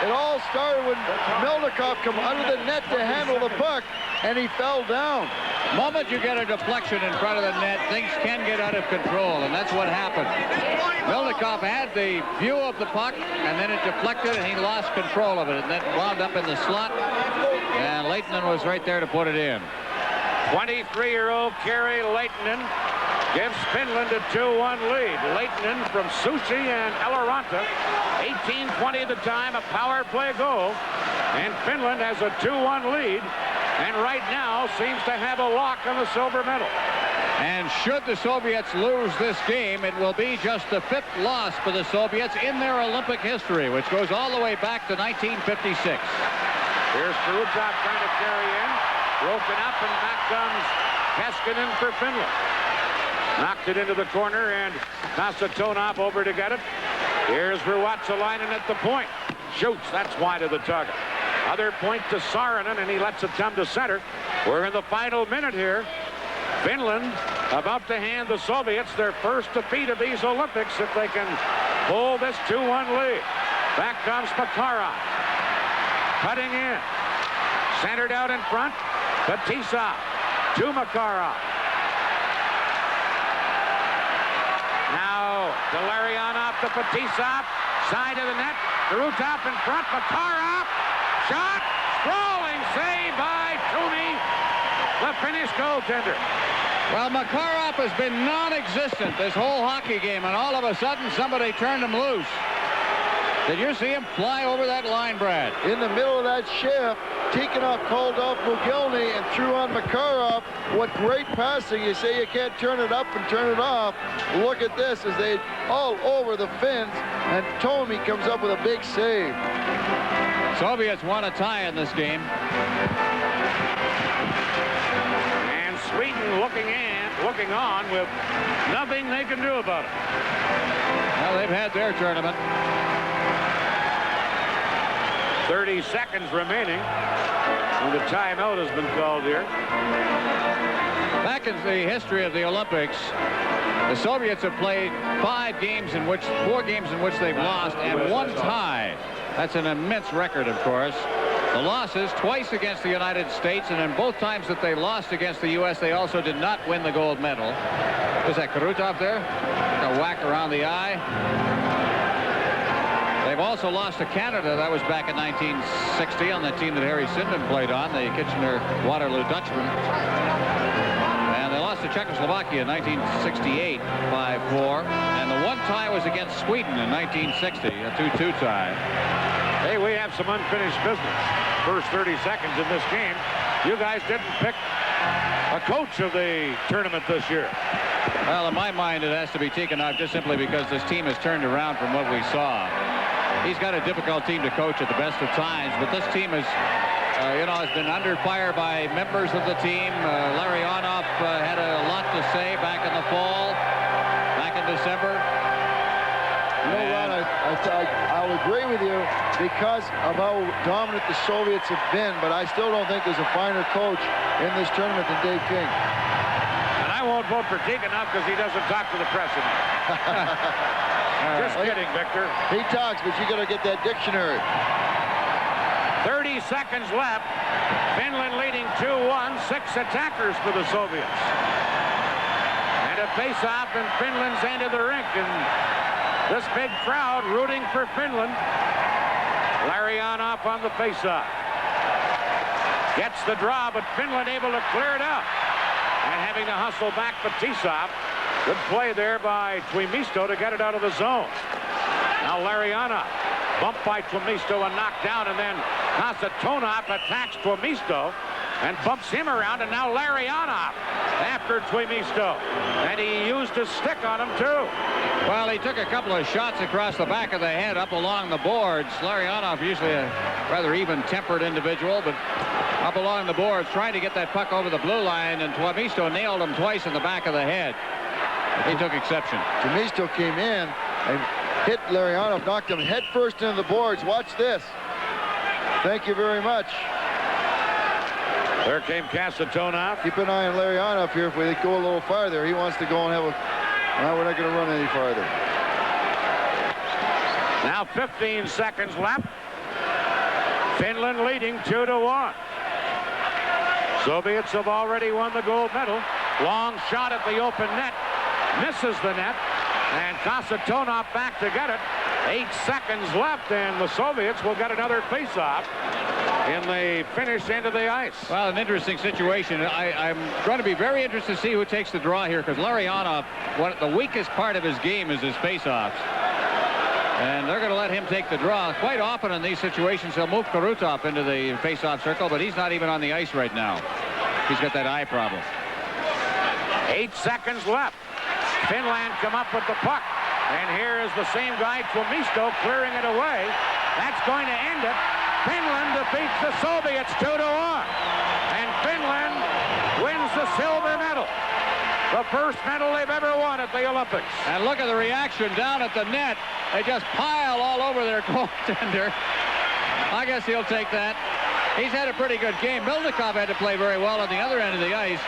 It all started when Milnikov come under the net to handle the puck, and he fell down. The moment you get a deflection in front of the net, things can get out of control, and that's what happened. Milnikov had the view of the puck, and then it deflected, and he lost control of it, and then wound up in the slot, and Leitinen was right there to put it in. 23-year-old Kari Leitinen gives Finland a 2-1 lead. Leitinen from Susi and Eloranta. 18:20 the time, a power play goal, and Finland has a 2-1 lead, and right now seems to have a lock on the silver medal. And should the Soviets lose this game, it will be just the 5th loss for the Soviets in their Olympic history, which goes all the way back to 1956. Here's Krutov trying to carry in. Broken up, and back comes Keskinen for Finland. Knocked it into the corner, and Kasatonov over to get it. Here's Ruotsalainen at the point. Shoots. That's wide of the target. Other point to Saarinen, and he lets it come to center. We're in the final minute here. Finland about to hand the Soviets their first defeat of these Olympics if they can pull this 2-1 lead. Back comes Makarov. Cutting in. Centered out in front. Batisa to Makarov. Now Delarionov to Batisa. Side of the net. Krutov in front. Makarov. Shot. Sprawling save by Toomey, the Finnish goaltender. Well, Makarov has been non-existent this whole hockey game, and all of a sudden somebody turned him loose. Did you see him fly over that line, Brad? In the middle of that shift, Tikhonov called off Mogilny and threw on Makarov. What great passing. You say you can't turn it up and turn it off. Look at this as they all over the Finns, and Toomey comes up with a big save. Soviets want a tie in this game. And Sweden looking on with nothing they can do about it. Well, they've had their tournament. 30 seconds remaining, and the timeout has been called here. Back in the history of the Olympics, the Soviets have played 4 games in which they've lost and 1 tie. That's an immense record, of course. The losses twice against the United States, and in both times that they lost against the U.S., they also did not win the gold medal. Is that Krutov there? A whack around the eye. They've also lost to Canada. That was back in 1960 on the team that Harry Sinden played on, the Kitchener-Waterloo Dutchmen. And they lost to Czechoslovakia in 1968 by 4. And the 1 tie was against Sweden in 1960, a 2-2 tie. Hey, we have some unfinished business. First 30 seconds in this game. You guys didn't pick a coach of the tournament this year. Well, in my mind, it has to be Tikhonov just simply because this team has turned around from what we saw. He's got a difficult team to coach at the best of times, but this team has, has been under fire by members of the team. Larionov had a lot to say back in the fall, back in December. You know, Ron, I'll agree with you because of how dominant the Soviets have been, but I still don't think there's a finer coach in this tournament than Dave King. And I won't vote for Tikhonov because he doesn't talk to the press enough. Just kidding, Victor. He talks, but you got to get that dictionary. 30 seconds left. Finland leading 2-1. 6 attackers for the Soviets. And a face-off in Finland's end of the rink. And this big crowd rooting for Finland. Larionov on the face-off. Gets the draw, but Finland able to clear it out. And having to hustle back Fetisov. Good play there by Tuomisto to get it out of the zone. Now Larionov bumped by Tuomisto and knocked down, and then Kasatonov attacks Tuomisto and bumps him around, and now Larionov after Tuomisto. And he used his stick on him, too. Well, he took a couple of shots across the back of the head up along the boards. Larionov, usually a rather even-tempered individual, but up along the boards, trying to get that puck over the blue line, and Tuomisto nailed him twice in the back of the head. He took exception. Tuomisto came in and hit Larionov, knocked him head first into the boards. Watch this. Thank you very much. There came Kasatonov. Keep an eye on Larionov here. If we go a little farther, he wants to go and have a... No, we're not going to run any farther. Now 15 seconds left. Finland leading 2-1. Soviets have already won the gold medal. Long shot at the open net. Misses the net. And Kasatonov back to get it. 8 seconds left, and the Soviets will get another face-off in the Finnish end of the ice. Well, an interesting situation. I'm going to be very interested to see who takes the draw here, because Larionov, the weakest part of his game is his face-offs. And they're going to let him take the draw. Quite often in these situations, he'll move Krutov into the face-off circle, but he's not even on the ice right now. He's got that eye problem. 8 seconds left. Finland come up with the puck. And here is the same guy, Tuomisto, clearing it away. That's going to end it. Finland defeats the Soviets 2-1. And Finland wins the silver medal. The first medal they've ever won at the Olympics. And look at the reaction down at the net. They just pile all over their goaltender. I guess he'll take that. He's had a pretty good game. Milnikov had to play very well on the other end of the ice.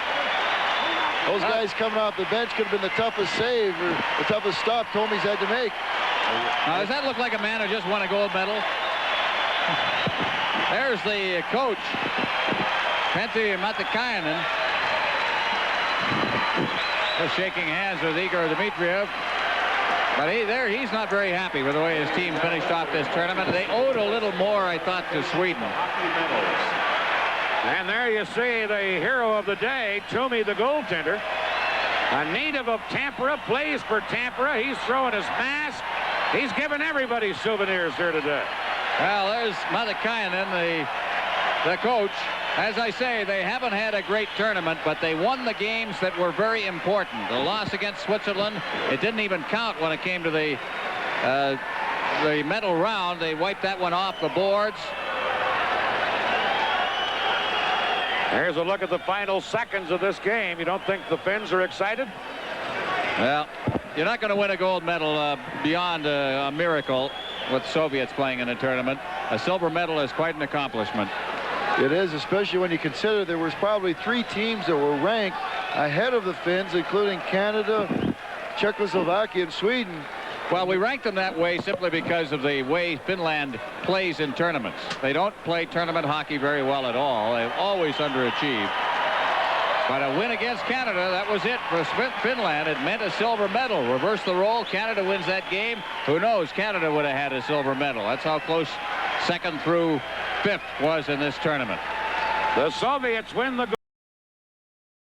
Those guys coming off the bench could have been the toughest save or the toughest stop Tomi's had to make. Does that look like a man who just won a gold medal? There's the coach, Pentti Matikainen. Just shaking hands with Igor Dmitriev. But he's not very happy with the way his team finished off this tournament. They owed a little more, I thought, to Sweden. And there you see the hero of the day, Tomi the goaltender. A native of Tampere, plays for Tampere. He's throwing his mask. He's giving everybody souvenirs here today. Well, there's Matikainen, the coach. As I say, they haven't had a great tournament, but they won the games that were very important. The loss against Switzerland, it didn't even count when it came to the medal round. They wiped that one off the boards. Here's a look at the final seconds of this game. You don't think the Finns are excited? Well, you're not going to win a gold medal beyond a miracle with Soviets playing in a tournament. A silver medal is quite an accomplishment. It is, especially when you consider there was probably 3 teams that were ranked ahead of the Finns, including Canada, Czechoslovakia, and Sweden. Well, we rank them that way simply because of the way Finland plays in tournaments. They don't play tournament hockey very well at all. They've always underachieved. But a win against Canada, that was it for Finland. It meant a silver medal. Reverse the role. Canada wins that game. Who knows? Canada would have had a silver medal. That's how close 2nd through 5th was in this tournament. The Soviets win the